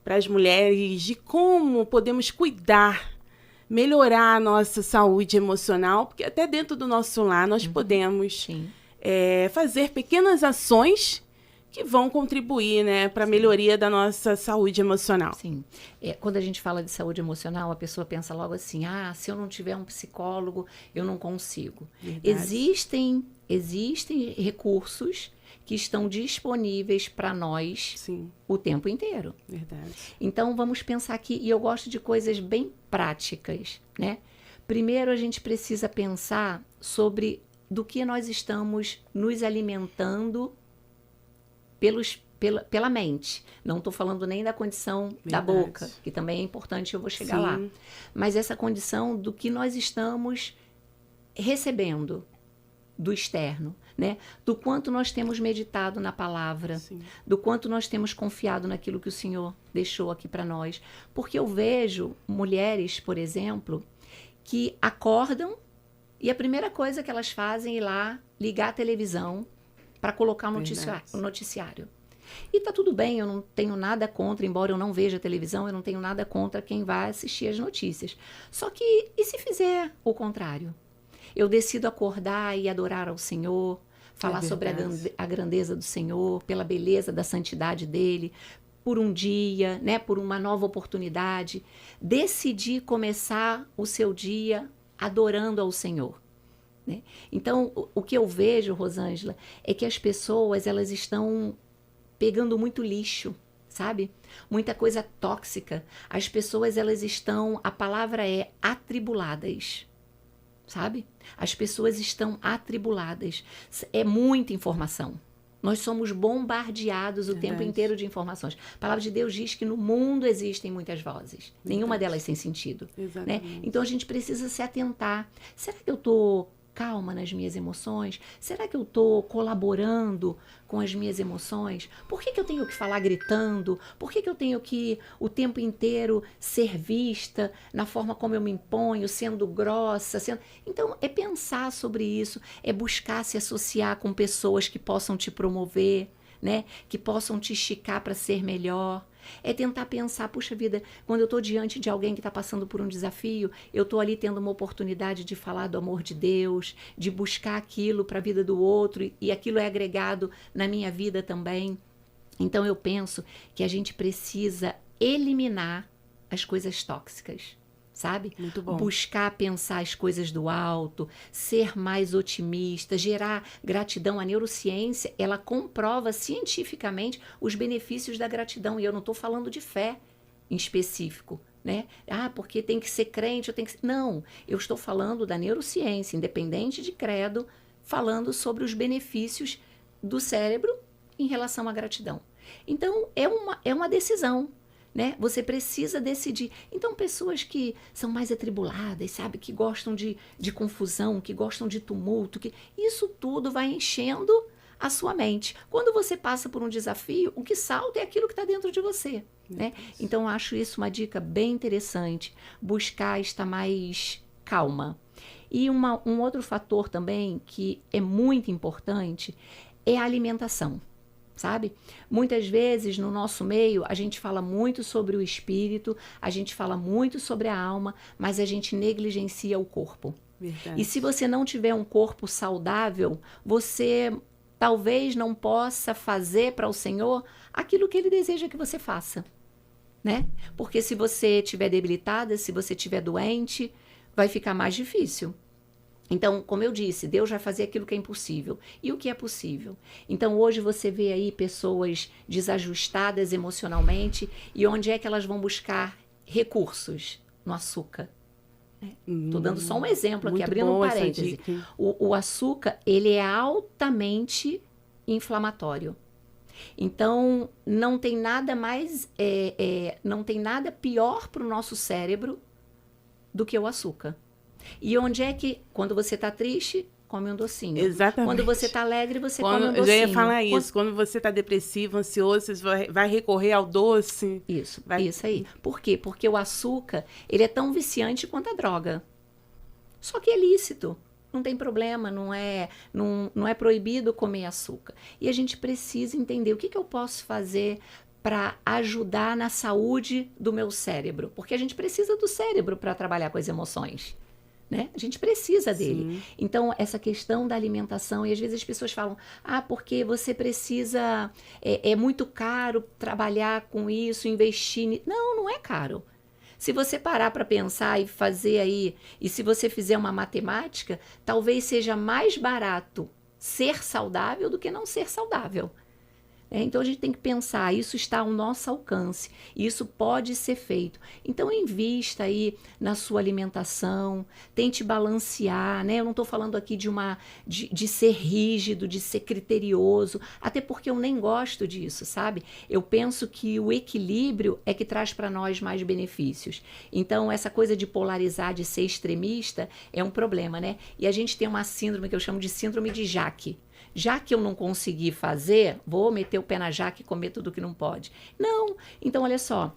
Speaker 1: para as mulheres, de como podemos cuidar, melhorar a nossa saúde emocional, porque até dentro do nosso lar nós podemos fazer pequenas ações que vão contribuir, né, para a melhoria da nossa saúde emocional.
Speaker 2: Sim. Quando a gente fala de saúde emocional, a pessoa pensa logo assim, se eu não tiver um psicólogo, eu não consigo. Existem recursos que estão disponíveis para nós o tempo inteiro.
Speaker 1: Verdade.
Speaker 2: Então, vamos pensar aqui, e eu gosto de coisas bem práticas, né? Primeiro, a gente precisa pensar sobre do que nós estamos nos alimentando pela mente. Não estou falando nem da condição da boca, que também é importante, eu vou chegar lá. Mas essa condição do que nós estamos recebendo do externo, né? Do quanto nós temos meditado na palavra, do quanto nós temos confiado naquilo que o Senhor deixou aqui para nós. Porque eu vejo mulheres, por exemplo, que acordam e a primeira coisa que elas fazem é ir lá ligar a televisão para colocar o noticiário. E tá tudo bem, eu não tenho nada contra, embora eu não veja televisão, eu não tenho nada contra quem vai assistir as notícias. Só que, e se fizer o contrário? Eu decido acordar e adorar ao Senhor, falar sobre a grandeza do Senhor, pela beleza da santidade dele, por um dia, né, por uma nova oportunidade. Decidir começar o seu dia adorando ao Senhor. Né? Então, o que eu vejo, Rosângela, é que as pessoas, elas estão pegando muito lixo, sabe? Muita coisa tóxica. As pessoas, elas estão, a palavra é atribuladas, sabe? As pessoas estão atribuladas. É muita informação. Nós somos bombardeados o tempo inteiro de informações. A palavra de Deus diz que no mundo existem muitas vozes. Nenhuma delas tem sentido. Né? Então, a gente precisa se atentar. Será que eu estou calma nas minhas emoções? Será que eu estou colaborando com as minhas emoções? Por que eu tenho que falar gritando? Por que eu tenho que o tempo inteiro ser vista na forma como eu me imponho, sendo grossa? Então, é pensar sobre isso, é buscar se associar com pessoas que possam te promover, né? Que possam te esticar para ser melhor. É tentar pensar, puxa vida, quando eu estou diante de alguém que está passando por um desafio, eu estou ali tendo uma oportunidade de falar do amor de Deus, de buscar aquilo para a vida do outro, e aquilo é agregado na minha vida também. Então eu penso que a gente precisa eliminar as coisas tóxicas, sabe?
Speaker 1: Muito bom.
Speaker 2: Buscar pensar as coisas do alto, ser mais otimista, gerar gratidão. A neurociência, ela comprova cientificamente os benefícios da gratidão. E eu não estou falando de fé em específico, né? Ah, porque tem que ser crente, eu tenho que ser... Não, eu estou falando da neurociência, independente de credo, falando sobre os benefícios do cérebro em relação à gratidão. Então, é uma decisão. Né? Você precisa decidir. Então, pessoas que são mais atribuladas, sabe? Que gostam de confusão, que gostam de tumulto, isso tudo vai enchendo a sua mente. Quando você passa por um desafio, o que salta é aquilo que está dentro de você. Né? Então, eu acho isso uma dica bem interessante. Buscar estar mais calma. E um outro fator também que é muito importante é a alimentação. Sabe? Muitas vezes no nosso meio a gente fala muito sobre o espírito, a gente fala muito sobre a alma, mas a gente negligencia o corpo.
Speaker 1: Verdade.
Speaker 2: E se você não tiver um corpo saudável, você talvez não possa fazer para o Senhor aquilo que Ele deseja que você faça, né? Porque se você estiver debilitada, se você estiver doente, vai ficar mais difícil. Então, como eu disse, Deus vai fazer aquilo que é impossível. E o que é possível? Então, hoje você vê aí pessoas desajustadas emocionalmente, e onde é que elas vão buscar recursos? No açúcar. Estou dando só um exemplo aqui, abrindo um parêntese. O açúcar, ele é altamente inflamatório. Então, não tem nada mais, não tem nada pior para o nosso cérebro do que o açúcar. E onde é que, quando você está triste, come um docinho.
Speaker 1: Exatamente.
Speaker 2: Quando você está alegre, você come um docinho.
Speaker 1: Eu ia falar isso. Quando você está depressivo, ansioso, você vai recorrer ao doce.
Speaker 2: Isso aí. Por quê? Porque o açúcar, ele é tão viciante quanto a droga. Só que é lícito. Não tem problema, não é proibido comer açúcar. E a gente precisa entender o que eu posso fazer para ajudar na saúde do meu cérebro. Porque a gente precisa do cérebro para trabalhar com as emoções. Né? A gente precisa dele. Sim. Então, essa questão da alimentação, e às vezes as pessoas falam, porque você precisa, é muito caro trabalhar com isso, investir. Não é caro. Se você parar para pensar e fazer aí, e se você fizer uma matemática, talvez seja mais barato ser saudável do que não ser saudável. Então a gente tem que pensar, isso está ao nosso alcance, isso pode ser feito. Então invista aí na sua alimentação, tente balancear, né? Eu não estou falando aqui de ser rígido, de ser criterioso, até porque eu nem gosto disso, sabe? Eu penso que o equilíbrio é que traz para nós mais benefícios. Então essa coisa de polarizar, de ser extremista, é um problema, né? E a gente tem uma síndrome que eu chamo de síndrome de Jaque. Já que eu não consegui fazer, vou meter o pé na jaca e comer tudo que não pode. Não. Então, olha só,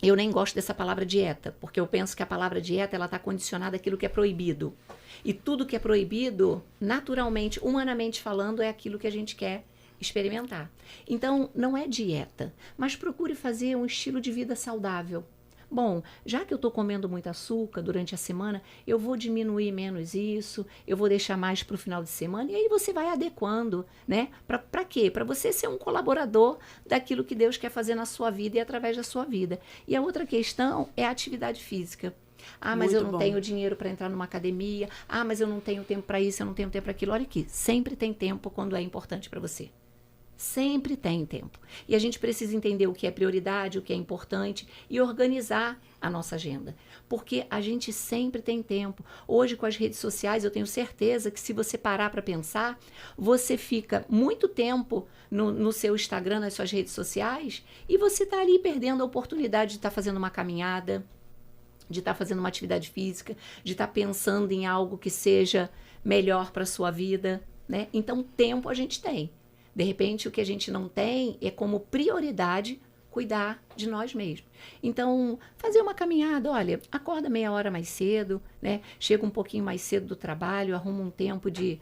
Speaker 2: eu nem gosto dessa palavra dieta, porque eu penso que a palavra dieta ela está condicionada àquilo que é proibido. E tudo que é proibido, naturalmente, humanamente falando, é aquilo que a gente quer experimentar. Então, não é dieta, mas procure fazer um estilo de vida saudável. Bom, já que eu estou comendo muito açúcar durante a semana, eu vou diminuir menos isso, eu vou deixar mais para o final de semana, e aí você vai adequando, né? Para quê? Para você ser um colaborador daquilo que Deus quer fazer na sua vida e através da sua vida. E a outra questão é a atividade física. Ah, mas eu não tenho dinheiro para entrar numa academia. Ah, mas eu não tenho tempo para isso, eu não tenho tempo para aquilo. Olha aqui, sempre tem tempo quando é importante para você. Sempre tem tempo. E a gente precisa entender o que é prioridade, o que é importante e organizar a nossa agenda. Porque a gente sempre tem tempo. Hoje, com as redes sociais, eu tenho certeza que se você parar para pensar, você fica muito tempo no seu Instagram, nas suas redes sociais, e você está ali perdendo a oportunidade de estar fazendo uma caminhada, de estar fazendo uma atividade física, de estar pensando em algo que seja melhor para a sua vida, né? Então, tempo a gente tem. De repente, o que a gente não tem é como prioridade cuidar de nós mesmos. Então, fazer uma caminhada, olha, acorda meia hora mais cedo, né? Chega um pouquinho mais cedo do trabalho, arruma um tempo de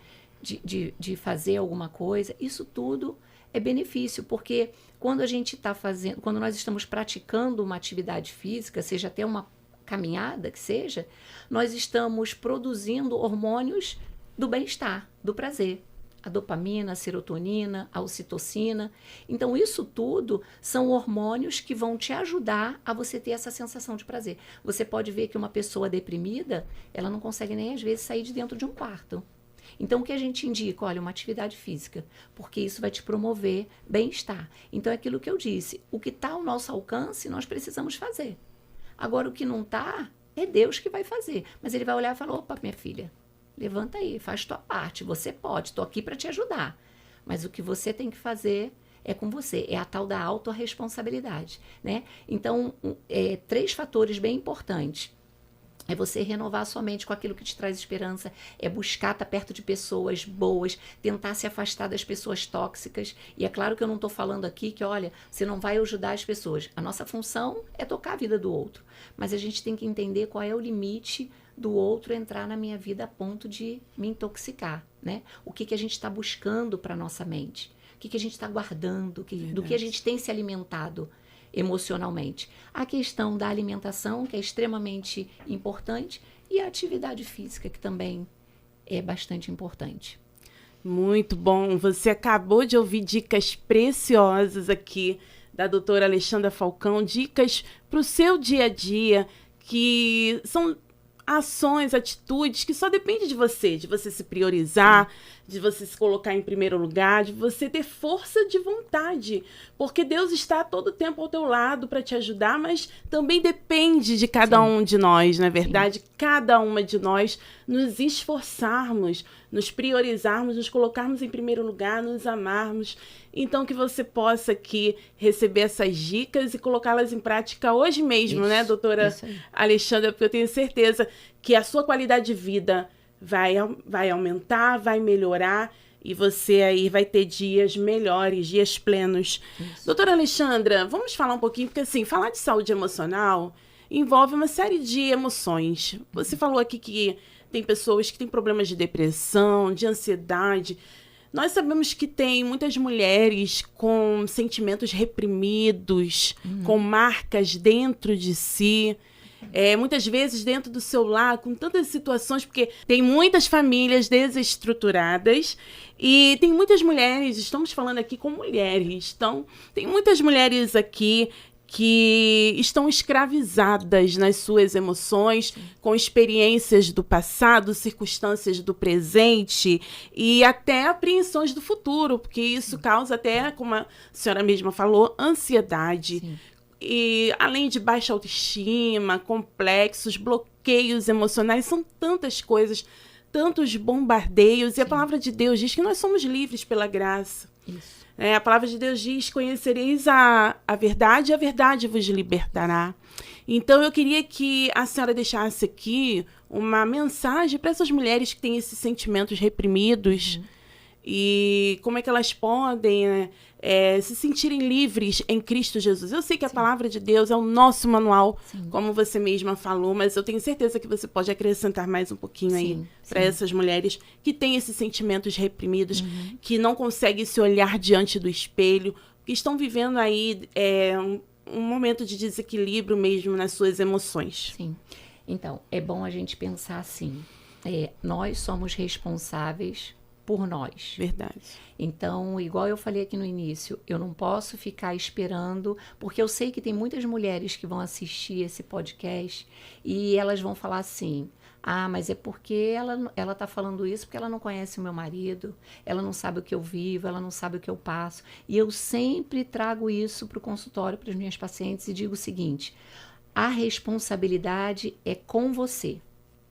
Speaker 2: fazer alguma coisa. Isso tudo é benefício, porque quando a gente está fazendo, quando nós estamos praticando uma atividade física, seja até uma caminhada que seja, nós estamos produzindo hormônios do bem-estar, do prazer. A dopamina, a serotonina, a ocitocina. Então, isso tudo são hormônios que vão te ajudar a você ter essa sensação de prazer. Você pode ver que uma pessoa deprimida, ela não consegue nem, às vezes, sair de dentro de um quarto. Então, o que a gente indica? Olha, uma atividade física, porque isso vai te promover bem-estar. Então, é aquilo que eu disse. O que está ao nosso alcance, nós precisamos fazer. Agora, o que não está, é Deus que vai fazer. Mas ele vai olhar e falar, opa, minha filha, levanta aí, faz tua parte, você pode, estou aqui para te ajudar. Mas o que você tem que fazer é com você, é a tal da autorresponsabilidade, né? Então, 3 fatores bem importantes. É você renovar a sua mente com aquilo que te traz esperança, é buscar estar perto de pessoas boas, tentar se afastar das pessoas tóxicas. E é claro que eu não estou falando aqui que, olha, você não vai ajudar as pessoas. A nossa função é tocar a vida do outro. Mas a gente tem que entender qual é o limite do outro entrar na minha vida a ponto de me intoxicar, né? O que a gente está buscando para a nossa mente? O que a gente está guardando? Do que a gente tem se alimentado emocionalmente? A questão da alimentação, que é extremamente importante, e a atividade física, que também é bastante importante.
Speaker 1: Muito bom. Você acabou de ouvir dicas preciosas aqui da doutora Alexandra Falcão, dicas para o seu dia a dia, que são ações, atitudes que só depende de você se priorizar, de você se colocar em primeiro lugar, de você ter força de vontade, porque Deus está todo tempo ao teu lado para te ajudar, mas também depende de cada um de nós, não é verdade? Sim. Cada uma de nós nos esforçarmos, nos priorizarmos, nos colocarmos em primeiro lugar, nos amarmos. Então, que você possa aqui receber essas dicas e colocá-las em prática hoje mesmo, né, doutora Alexandra? Porque eu tenho certeza que a sua qualidade de vida vai aumentar, vai melhorar e você aí vai ter dias melhores, dias plenos. Isso. Doutora Alexandra, vamos falar um pouquinho, porque assim, falar de saúde emocional envolve uma série de emoções. Você falou aqui que tem pessoas que têm problemas de depressão, de ansiedade. Nós sabemos que tem muitas mulheres com sentimentos reprimidos, com marcas dentro de si. Muitas vezes dentro do seu lar, com tantas situações, porque tem muitas famílias desestruturadas e tem muitas mulheres, estamos falando aqui com mulheres, então tem muitas mulheres aqui que estão escravizadas nas suas emoções, com experiências do passado, circunstâncias do presente e até apreensões do futuro, porque isso causa até, como a senhora mesma falou, ansiedade.
Speaker 2: Sim.
Speaker 1: E além de baixa autoestima, complexos, bloqueios emocionais, são tantas coisas, tantos bombardeios. E a palavra de Deus diz que nós somos livres pela graça.
Speaker 2: Isso.
Speaker 1: A palavra de Deus diz: conhecereis a verdade e a verdade vos libertará. Então, eu queria que a senhora deixasse aqui uma mensagem para essas mulheres que têm esses sentimentos reprimidos e como é que elas podem se sentirem livres em Cristo Jesus. Eu sei que a palavra de Deus é o nosso manual, como você mesma falou, mas eu tenho certeza que você pode acrescentar mais um pouquinho aí para essas mulheres que têm esses sentimentos reprimidos, que não conseguem se olhar diante do espelho, que estão vivendo aí um momento de desequilíbrio mesmo nas suas emoções.
Speaker 2: Sim. Então, é bom a gente pensar assim, nós somos responsáveis por nós.
Speaker 1: Verdade.
Speaker 2: Então, igual eu falei aqui no início, eu não posso ficar esperando, porque eu sei que tem muitas mulheres que vão assistir esse podcast e elas vão falar assim: ah, mas é porque ela tá falando isso porque ela não conhece o meu marido, ela não sabe o que eu vivo, ela não sabe o que eu passo. E eu sempre trago isso para o consultório, para as minhas pacientes, e digo o seguinte: a responsabilidade é com você,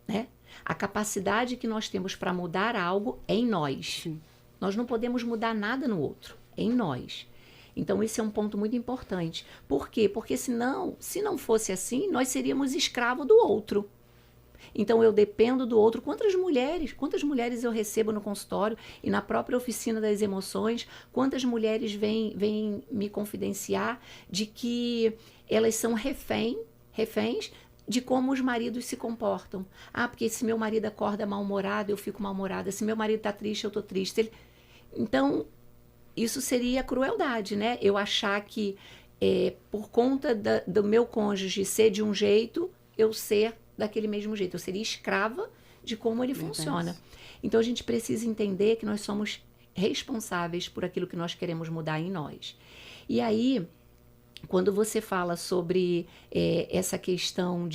Speaker 2: né? A capacidade que nós temos para mudar algo é em nós.
Speaker 1: Sim.
Speaker 2: Nós não podemos mudar nada no outro, é em nós. Então, esse é um ponto muito importante. Por quê? Porque se não fosse assim, nós seríamos escravos do outro. Então, eu dependo do outro. Quantas mulheres eu recebo no consultório e na própria oficina das emoções, quantas mulheres vêm me confidenciar de que elas são reféns de como os maridos se comportam. Ah, porque se meu marido acorda mal-humorado, eu fico mal-humorada. Se meu marido está triste, eu estou triste. Então, isso seria crueldade, né? Eu achar que, por conta do meu cônjuge ser de um jeito, eu ser daquele mesmo jeito. Eu seria escrava de como ele funciona. Então, a gente precisa entender que nós somos responsáveis por aquilo que nós queremos mudar em nós. E aí, quando você fala sobre essa questão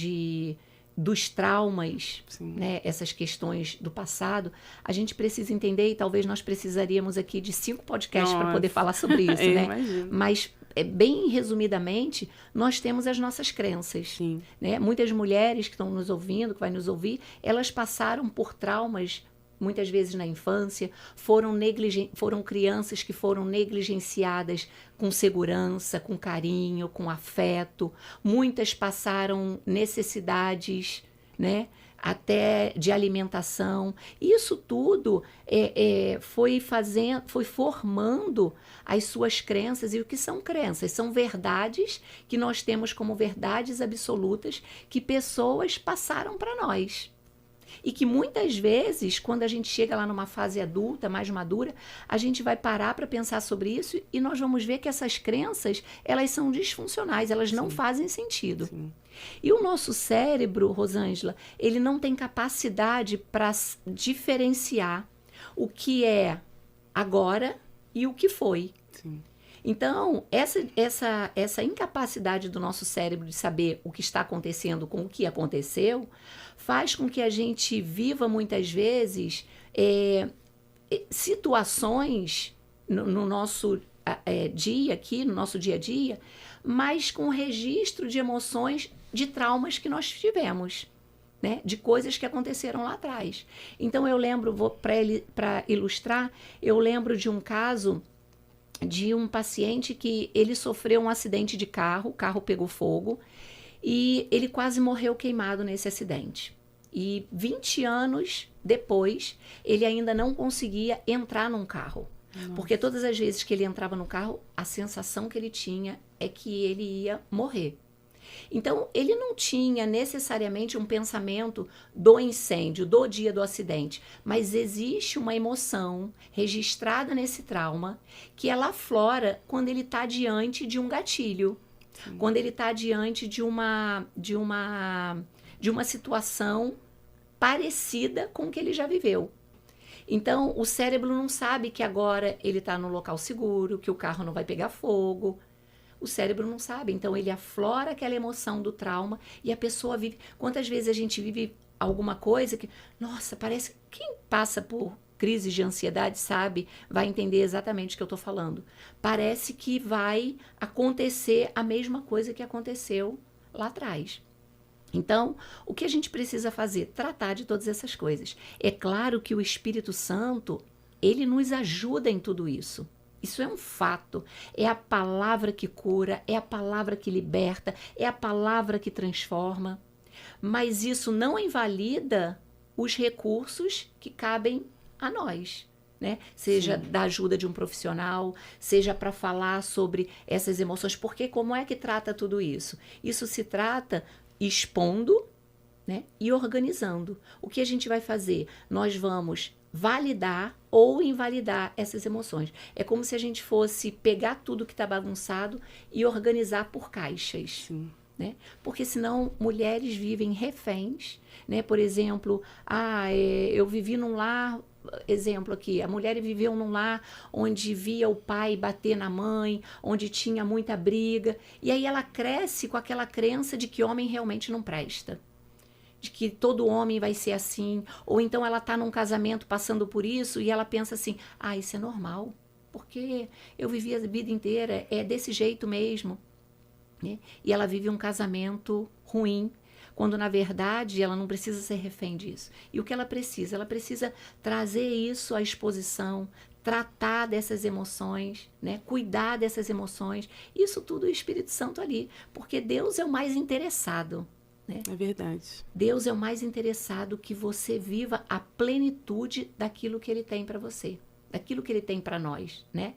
Speaker 2: dos traumas, né, essas questões do passado, a gente precisa entender, e talvez nós precisaríamos aqui de 5 podcasts para poder falar sobre isso, né?
Speaker 1: Imagino.
Speaker 2: Mas, bem resumidamente, nós temos as nossas crenças. Né? Muitas mulheres que estão nos ouvindo, que vai nos ouvir, elas passaram por traumas muitas vezes na infância, foram crianças que foram negligenciadas com segurança, com carinho, com afeto. Muitas passaram necessidades, né, até de alimentação. Isso tudo foi formando as suas crenças. E o que são crenças? São verdades que nós temos como verdades absolutas que pessoas passaram para nós. E que muitas vezes, quando a gente chega lá numa fase adulta, mais madura, a gente vai parar para pensar sobre isso e nós vamos ver que essas crenças, elas são disfuncionais, elas não fazem sentido. E o nosso cérebro, Rosângela, ele não tem capacidade para diferenciar o que é agora e o que foi. Então, essa incapacidade do nosso cérebro de saber o que está acontecendo com o que aconteceu, faz com que a gente viva muitas vezes situações no nosso dia aqui, no nosso dia a dia, mas com registro de emoções, de traumas que nós tivemos, né? De coisas que aconteceram lá atrás. Então, eu lembro, para ilustrar, eu lembro de um caso de um paciente que ele sofreu um acidente de carro, o carro pegou fogo e ele quase morreu queimado nesse acidente. E 20 anos depois, ele ainda não conseguia entrar num carro. Porque todas as vezes que ele entrava no carro, a sensação que ele tinha é que ele ia morrer. Então, ele não tinha necessariamente um pensamento do incêndio, do dia do acidente, mas existe uma emoção registrada nesse trauma que ela aflora quando ele está diante de um gatilho, quando ele está diante de uma situação parecida com o que ele já viveu. Então, o cérebro não sabe que agora ele está no local seguro, que o carro não vai pegar fogo. O cérebro não sabe, então ele aflora aquela emoção do trauma e a pessoa vive. Quantas vezes a gente vive alguma coisa que, nossa, parece que quem passa por crises de ansiedade sabe, vai entender exatamente o que eu estou falando. Parece que vai acontecer a mesma coisa que aconteceu lá atrás. Então, o que a gente precisa fazer? Tratar de todas essas coisas. É claro que o Espírito Santo, ele nos ajuda em tudo isso. Isso é um fato. É a palavra que cura, é a palavra que liberta, é a palavra que transforma. Mas isso não invalida os recursos que cabem a nós, né? Seja da ajuda de um profissional, seja para falar sobre essas emoções. Porque como é que trata tudo isso? Isso se trata expondo, né, e organizando. O que a gente vai fazer? Nós vamos validar ou invalidar essas emoções. É como se a gente fosse pegar tudo que está bagunçado e organizar por caixas.
Speaker 1: Sim.
Speaker 2: Né? Porque senão mulheres vivem reféns, né? Por exemplo, eu vivi num lar, exemplo aqui, a mulher viveu num lar onde via o pai bater na mãe, onde tinha muita briga, e aí ela cresce com aquela crença de que homem realmente não presta, de que todo homem vai ser assim, ou então ela está num casamento passando por isso e ela pensa assim, isso é normal, porque eu vivi a vida inteira, é desse jeito mesmo. Né? E ela vive um casamento ruim, quando na verdade ela não precisa ser refém disso. E o que ela precisa? Ela precisa trazer isso à exposição, tratar dessas emoções, né? Cuidar dessas emoções. Isso tudo é o Espírito Santo ali, porque Deus é o mais interessado. Né?
Speaker 1: É verdade.
Speaker 2: Deus é o mais interessado que você viva a plenitude daquilo que Ele tem para você, daquilo que Ele tem para nós, né?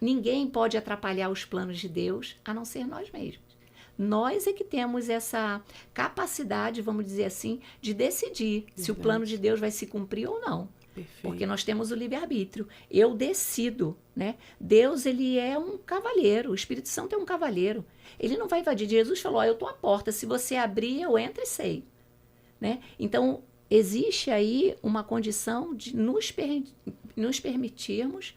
Speaker 2: Ninguém pode atrapalhar os planos de Deus, a não ser nós mesmos. Nós é que temos essa capacidade, vamos dizer assim, de decidir se o plano de Deus vai se cumprir ou não.
Speaker 1: Perfeito.
Speaker 2: Porque nós temos o livre-arbítrio. Eu decido, né? Deus, ele é um cavalheiro. O Espírito Santo é um cavalheiro. Ele não vai invadir. Jesus falou, eu estou à porta. Se você abrir, eu entro e sei. Né? Então, existe aí uma condição de nos permitirmos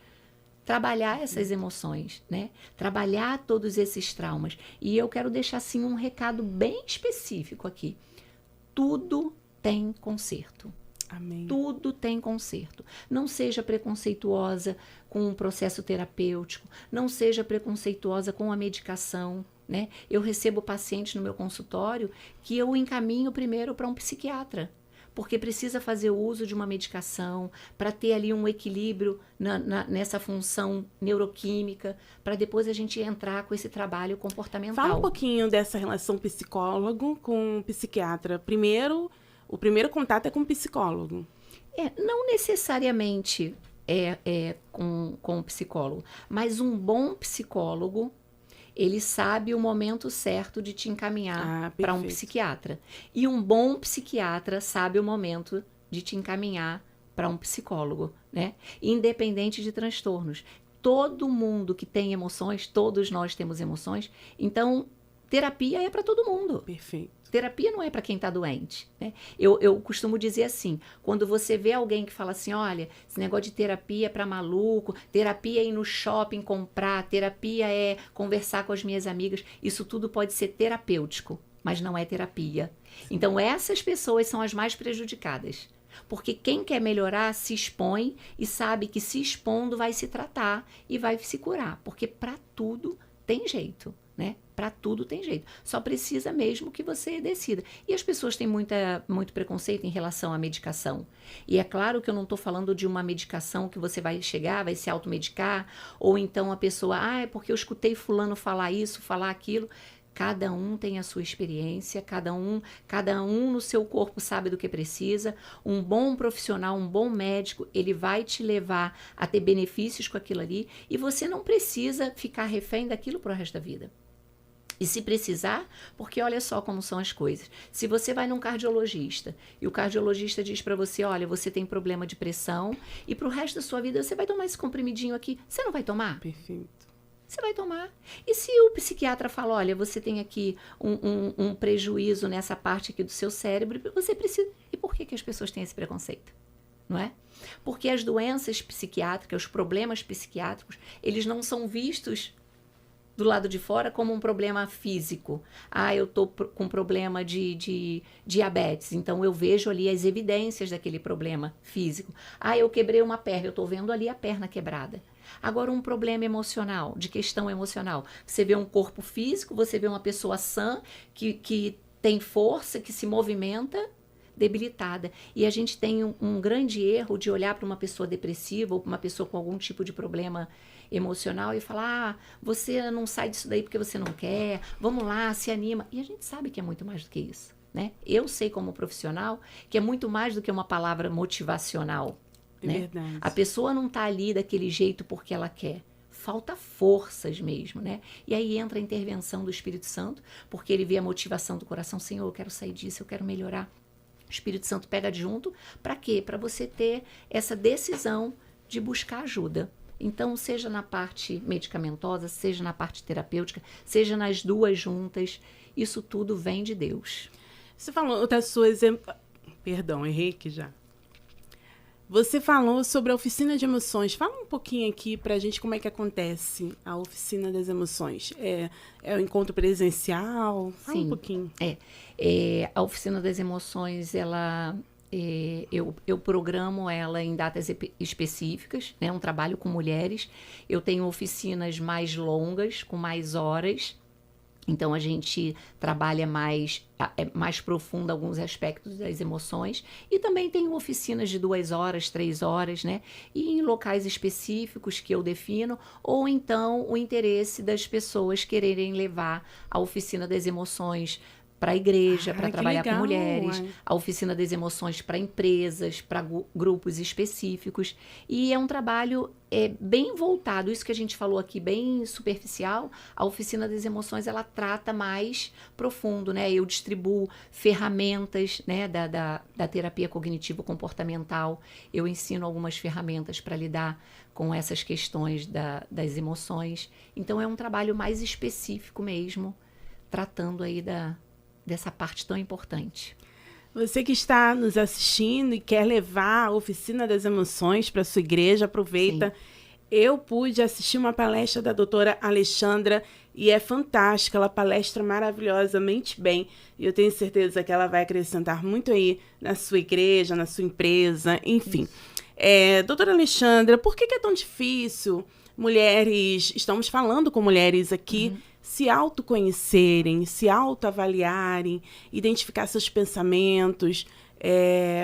Speaker 2: trabalhar essas emoções, né? Trabalhar todos esses traumas. E eu quero deixar, assim, um recado bem específico aqui. Tudo tem conserto.
Speaker 1: Amém.
Speaker 2: Tudo tem conserto. Não seja preconceituosa com o processo terapêutico, não seja preconceituosa com a medicação, né? Eu recebo pacientes no meu consultório que eu encaminho primeiro para um psiquiatra, porque precisa fazer uso de uma medicação para ter ali um equilíbrio nessa função neuroquímica, para depois a gente entrar com esse trabalho comportamental.
Speaker 1: Fala um pouquinho dessa relação psicólogo com psiquiatra. Primeiro, o primeiro contato é com o psicólogo.
Speaker 2: Não necessariamente com o psicólogo, mas um bom psicólogo, ele sabe o momento certo de te encaminhar para um psiquiatra. E um bom psiquiatra sabe o momento de te encaminhar para um psicólogo, né? Independente de transtornos. Todo mundo que tem emoções, todos nós temos emoções, então terapia é para todo mundo.
Speaker 1: Perfeito.
Speaker 2: Terapia não é para quem está doente, né? Eu costumo dizer assim, quando você vê alguém que fala assim, olha, esse negócio de terapia é para maluco, terapia é ir no shopping comprar, terapia é conversar com as minhas amigas, isso tudo pode ser terapêutico, mas não é terapia. Então, essas pessoas são as mais prejudicadas. Porque quem quer melhorar se expõe e sabe que se expondo vai se tratar e vai se curar. Porque para tudo tem jeito, né? Para tudo tem jeito. Só precisa mesmo que você decida. E as pessoas têm muito preconceito em relação à medicação. E é claro que eu não estou falando de uma medicação que você vai chegar, vai se automedicar, ou então a pessoa, é porque eu escutei fulano falar isso, falar aquilo. Cada um tem a sua experiência, cada um no seu corpo sabe do que precisa. Um bom profissional, um bom médico, ele vai te levar a ter benefícios com aquilo ali e você não precisa ficar refém daquilo pro resto da vida. E se precisar, porque olha só como são as coisas. Se você vai num cardiologista e o cardiologista diz para você, olha, você tem problema de pressão e pro resto da sua vida você vai tomar esse comprimidinho aqui, você não vai tomar?
Speaker 1: Perfeito.
Speaker 2: Você vai tomar. E se o psiquiatra fala, olha, você tem aqui um prejuízo nessa parte aqui do seu cérebro, você precisa... E por que as pessoas têm esse preconceito? Não é? Porque as doenças psiquiátricas, os problemas psiquiátricos, eles não são vistos do lado de fora como um problema físico. Eu tô com problema de diabetes, então eu vejo ali as evidências daquele problema físico. Eu quebrei uma perna, eu tô vendo ali a perna quebrada. Agora, um problema emocional, de questão emocional. Você vê um corpo físico, você vê uma pessoa sã, que tem força, que se movimenta, debilitada. E a gente tem um grande erro de olhar para uma pessoa depressiva ou para uma pessoa com algum tipo de problema emocional e falar, você não sai disso daí porque você não quer, vamos lá, se anima. E a gente sabe que é muito mais do que isso, né? Eu sei como profissional que é muito mais do que uma palavra motivacional, né?
Speaker 1: Verdade.
Speaker 2: A pessoa não está ali daquele jeito porque ela quer. Falta forças mesmo, né? E aí entra a intervenção do Espírito Santo, porque ele vê a motivação do coração. Senhor, eu quero sair disso, eu quero melhorar. O Espírito Santo pega junto. Para quê? Para você ter essa decisão de buscar ajuda. Então, seja na parte medicamentosa, seja na parte terapêutica, seja nas duas juntas, isso tudo vem de Deus.
Speaker 1: Você falou das suas... Perdão, errei aqui já. Você falou sobre a oficina de emoções. Fala um pouquinho aqui pra gente como é que acontece a oficina das emoções. É o encontro presencial? Fala um pouquinho.
Speaker 2: A oficina das emoções, ela... eu programo ela em datas específicas, né? Um trabalho com mulheres. Eu tenho oficinas mais longas, com mais horas. Então, a gente trabalha mais profundo alguns aspectos das emoções. E também tenho oficinas de 2 horas, 3 horas, né? E em locais específicos que eu defino. Ou então, o interesse das pessoas quererem levar a oficina das emoções para a igreja, para trabalhar com mulheres, a oficina das emoções para empresas, para grupos específicos. E é um trabalho bem voltado, isso que a gente falou aqui, bem superficial. A oficina das emoções, ela trata mais profundo, né? Eu distribuo ferramentas, né, da terapia cognitivo-comportamental. Eu ensino algumas ferramentas para lidar com essas questões das emoções. Então, é um trabalho mais específico mesmo, tratando aí dessa parte tão importante.
Speaker 1: Você que está nos assistindo e quer levar a oficina das emoções para sua igreja, aproveita. Sim. Eu pude assistir uma palestra da doutora Alexandra e é fantástica, ela palestra maravilhosamente bem. E eu tenho certeza que ela vai acrescentar muito aí na sua igreja, na sua empresa, enfim. Doutora Alexandra, por que é tão difícil mulheres, estamos falando com mulheres aqui, se autoconhecerem, se autoavaliarem, identificar seus pensamentos?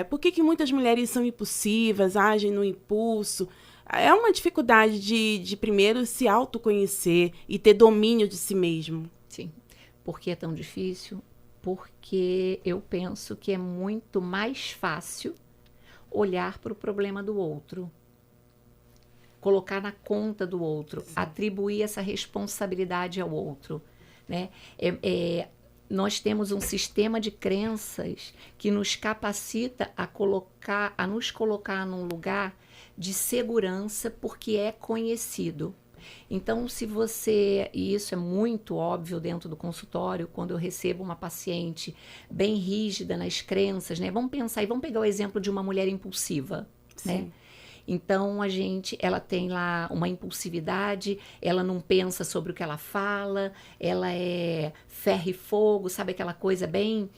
Speaker 1: Por que muitas mulheres são impulsivas, agem no impulso? É uma dificuldade de primeiro se autoconhecer e ter domínio de si mesmo.
Speaker 2: Sim. Por que é tão difícil? Porque eu penso que é muito mais fácil olhar para o problema do outro, colocar na conta do outro, sim, atribuir essa responsabilidade ao outro, né? Nós temos um sistema de crenças que nos capacita a nos colocar num lugar de segurança porque é conhecido. Então, e isso é muito óbvio dentro do consultório, quando eu recebo uma paciente bem rígida nas crenças, né? Vamos pensar e vamos pegar o exemplo de uma mulher impulsiva, sim, né? Então, ela tem lá uma impulsividade, ela não pensa sobre o que ela fala, ela é ferro e fogo, sabe aquela coisa bem...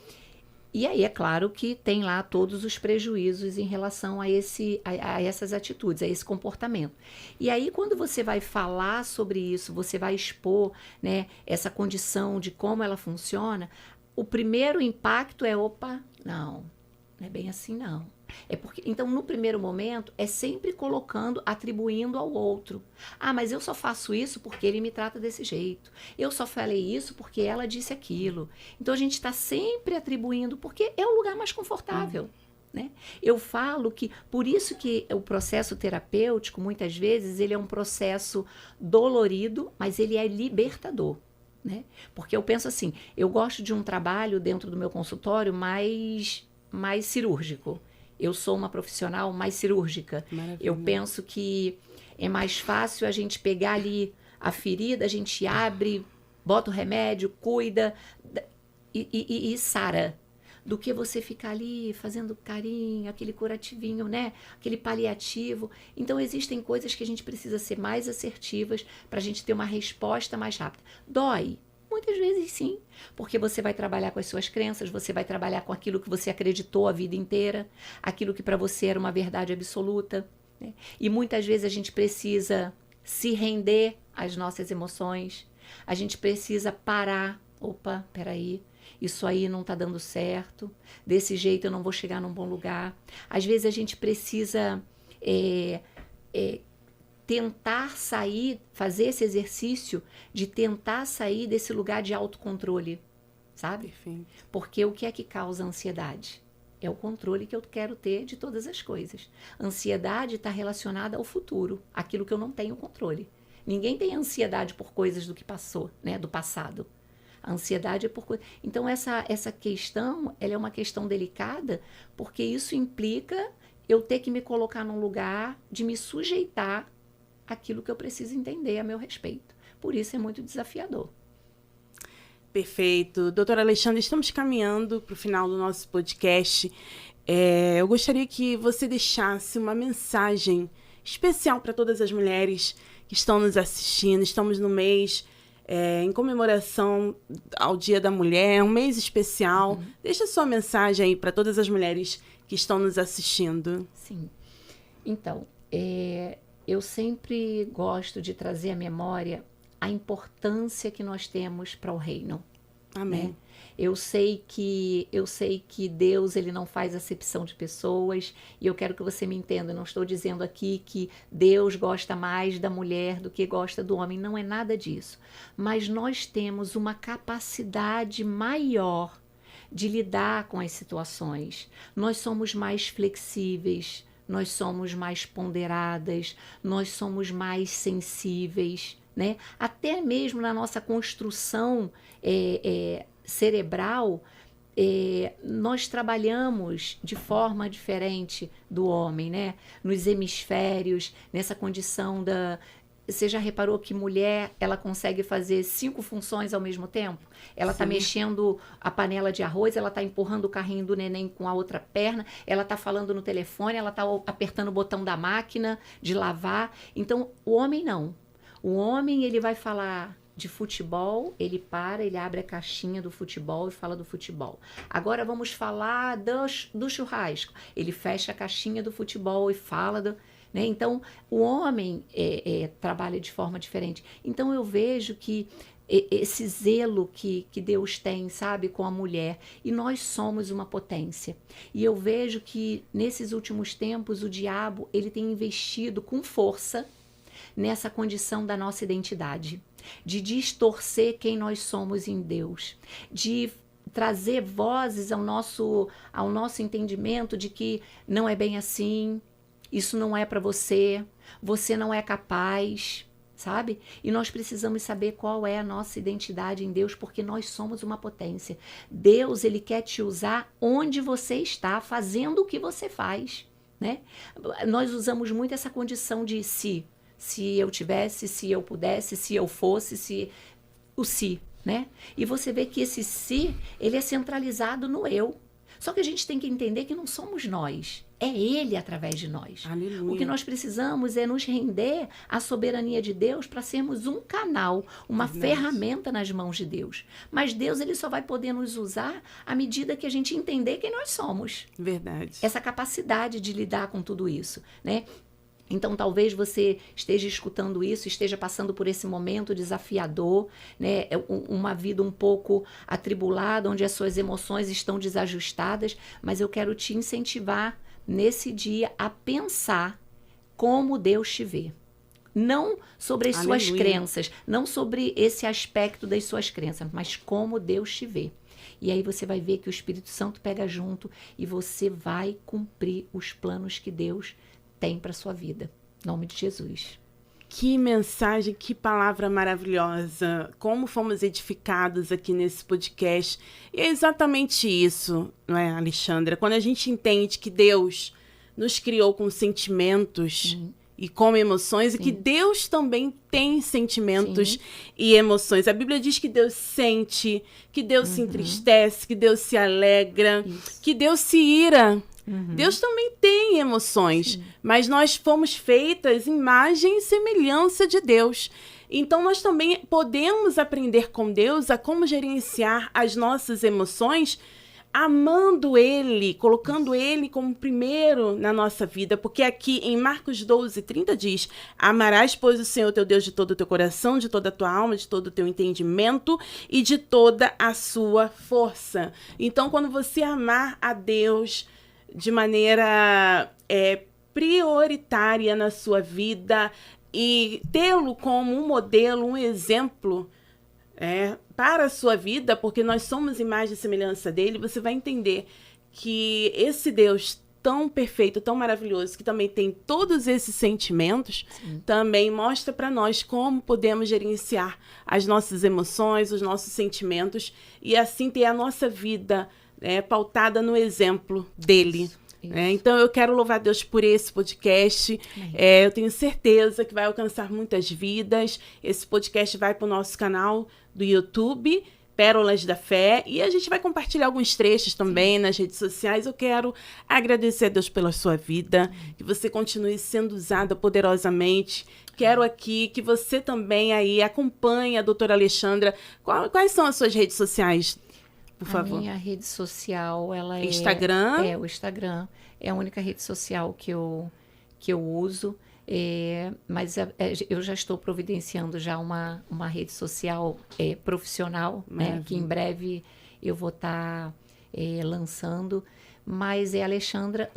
Speaker 2: E aí, é claro que tem lá todos os prejuízos em relação a essas atitudes, a esse comportamento. E aí, quando você vai falar sobre isso, você vai expor, né, essa condição de como ela funciona, o primeiro impacto é, opa, não é bem assim não. Então, no primeiro momento, é sempre atribuindo ao outro. Mas eu só faço isso porque ele me trata desse jeito. Eu só falei isso porque ela disse aquilo. Então, a gente está sempre atribuindo, porque é o lugar mais confortável, né? Eu falo que, por isso que o processo terapêutico, muitas vezes, ele é um processo dolorido, mas ele é libertador, né? Porque eu penso assim, eu gosto de um trabalho dentro do meu consultório mais cirúrgico. Eu sou uma profissional mais cirúrgica. Maravilha. Eu penso que é mais fácil a gente pegar ali a ferida, a gente abre, bota o remédio, cuida e sara, do que você ficar ali fazendo carinho, aquele curativinho, né? Aquele paliativo. Então, existem coisas que a gente precisa ser mais assertivas para a gente ter uma resposta mais rápida. Dói? Muitas vezes sim, porque você vai trabalhar com as suas crenças, você vai trabalhar com aquilo que você acreditou a vida inteira, aquilo que para você era uma verdade absoluta, né? E muitas vezes a gente precisa se render às nossas emoções, a gente precisa parar. Opa, peraí, isso aí não está dando certo, desse jeito eu não vou chegar num bom lugar. Às vezes a gente precisa tentar sair, fazer esse exercício de tentar sair desse lugar de autocontrole, sabe?
Speaker 1: Perfeito.
Speaker 2: Porque o que é que causa ansiedade? É o controle que eu quero ter de todas as coisas. Ansiedade está relacionada ao futuro, aquilo que eu não tenho controle. Ninguém tem ansiedade por coisas do que passou, né, do passado. A ansiedade é por coisas... Então, essa questão, ela é uma questão delicada, porque isso implica eu ter que me colocar num lugar de me sujeitar àquilo que eu preciso entender a meu respeito. Por isso é muito desafiador.
Speaker 1: Perfeito. Doutora Alexandra, estamos caminhando para o final do nosso podcast. Eu gostaria que você deixasse uma mensagem especial para todas as mulheres que estão nos assistindo. Estamos no mês em comemoração ao Dia da Mulher, um mês especial. Uhum. Deixa sua mensagem aí para todas as mulheres que estão nos assistindo.
Speaker 2: Sim. Então, eu sempre gosto de trazer à memória a importância que nós temos para o reino.
Speaker 1: Amém.
Speaker 2: Né? Eu sei que Deus, ele não faz acepção de pessoas, e eu quero que você me entenda. Eu não estou dizendo aqui que Deus gosta mais da mulher do que gosta do homem, não é nada disso. Mas nós temos uma capacidade maior de lidar com as situações. Nós somos mais flexíveis, nós somos mais ponderadas, nós somos mais sensíveis, né? Até mesmo na nossa construção cerebral, nós trabalhamos de forma diferente do homem, né? Nos hemisférios, nessa condição da... Você já reparou que mulher, ela consegue fazer 5 funções ao mesmo tempo? Ela está mexendo a panela de arroz, ela está empurrando o carrinho do neném com a outra perna, ela está falando no telefone, ela está apertando o botão da máquina de lavar. Então, o homem não. O homem, ele vai falar de futebol, ele abre a caixinha do futebol e fala do futebol. Agora vamos falar do churrasco. Ele fecha a caixinha do futebol e fala do... Né? Então, o homem trabalha de forma diferente. Então, eu vejo que esse zelo que Deus tem, sabe, com a mulher, e nós somos uma potência. E eu vejo que, nesses últimos tempos, o diabo, ele tem investido com força nessa condição da nossa identidade, de distorcer quem nós somos em Deus, de trazer vozes ao nosso entendimento de que não é bem assim, isso não é para você, você não é capaz, sabe? E nós precisamos saber qual é a nossa identidade em Deus, porque nós somos uma potência. Deus, ele quer te usar onde você está, fazendo o que você faz, né? Nós usamos muito essa condição de se eu tivesse, se eu pudesse, se eu fosse, o se, né? E você vê que esse se, ele é centralizado no eu. Só que a gente tem que entender que não somos nós, é Ele através de nós.
Speaker 1: Aleluia.
Speaker 2: O que nós precisamos é nos render à soberania de Deus para sermos um canal, uma ferramenta nas mãos de Deus. Mas Deus, ele só vai poder nos usar à medida que a gente entender quem nós somos.
Speaker 1: Verdade.
Speaker 2: Essa capacidade de lidar com tudo isso, né? Então, talvez você esteja escutando isso, esteja passando por esse momento desafiador, né? Uma vida um pouco atribulada, onde as suas emoções estão desajustadas, mas eu quero te incentivar nesse dia a pensar como Deus te vê. Não sobre as suas crenças, não sobre esse aspecto das suas crenças, mas como Deus te vê. E aí você vai ver que o Espírito Santo pega junto e você vai cumprir os planos que Deus tem para sua vida. Em nome de Jesus.
Speaker 1: Que mensagem, que palavra maravilhosa. Como fomos edificados aqui nesse podcast. E é exatamente isso, não é, Alexandra? Quando a gente entende que Deus nos criou com sentimentos e como emoções, e que Deus também tem sentimentos e emoções. A Bíblia diz que Deus sente, que Deus se entristece, que Deus se alegra, que Deus se ira. Deus também tem emoções, mas nós fomos feitas imagem e semelhança de Deus. Então, nós também podemos aprender com Deus a como gerenciar as nossas emoções, amando Ele, colocando Ele como primeiro na nossa vida. Porque aqui em Marcos 12:30 diz: amarás, pois, o Senhor teu Deus de todo o teu coração, de toda a tua alma, de todo o teu entendimento e de toda a sua força. Então, quando você amar a Deus de maneira prioritária na sua vida e tê-lo como um modelo, um exemplo para a sua vida, porque nós somos imagem e semelhança dele, você vai entender que esse Deus tão perfeito, tão maravilhoso, que também tem todos esses sentimentos, também mostra para nós como podemos gerenciar as nossas emoções, os nossos sentimentos, e assim ter a nossa vida pautada no exemplo dele. Então, eu quero louvar Deus por esse podcast. Eu tenho certeza que vai alcançar muitas vidas. Esse podcast vai para o nosso canal do YouTube, Pérolas da Fé, e a gente vai compartilhar alguns trechos também nas redes sociais. Eu quero agradecer a Deus pela sua vida, que você continue sendo usada poderosamente. Quero aqui que você também aí acompanhe a doutora Alexandra. Quais são as suas redes sociais? Por favor.
Speaker 2: A minha rede social, ela
Speaker 1: Instagram?
Speaker 2: O Instagram é a única rede social que eu uso, mas eu já estou providenciando já uma rede social profissional, né, que em breve eu vou estar lançando, mas é Alexandra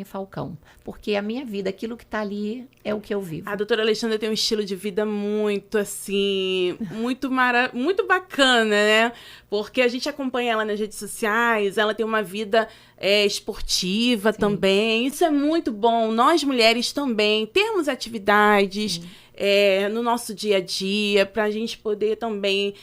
Speaker 2: _Falcão, porque a minha vida, aquilo que está ali é o que eu vivo.
Speaker 1: A doutora Alexandra tem um estilo de vida muito, assim, muito bacana, né? Porque a gente acompanha ela nas redes sociais, ela tem uma vida esportiva também. Isso é muito bom. Nós, mulheres, também termos atividades no nosso dia a dia, para a gente poder também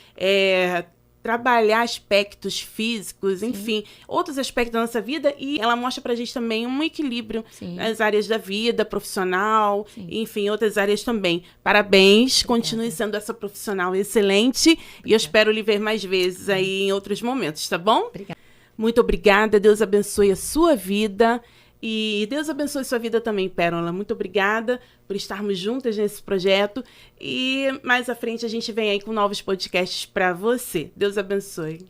Speaker 1: trabalhar aspectos físicos, enfim, outros aspectos da nossa vida, e ela mostra pra gente também um equilíbrio nas áreas da vida, profissional, enfim, outras áreas também. Parabéns, continue sendo essa profissional excelente, e eu espero lhe ver mais vezes aí em outros momentos, tá bom?
Speaker 2: Obrigada.
Speaker 1: Muito obrigada, Deus abençoe a sua vida. E Deus abençoe sua vida também, Pérola. Muito obrigada por estarmos juntas nesse projeto. E mais à frente a gente vem aí com novos podcasts para você. Deus abençoe.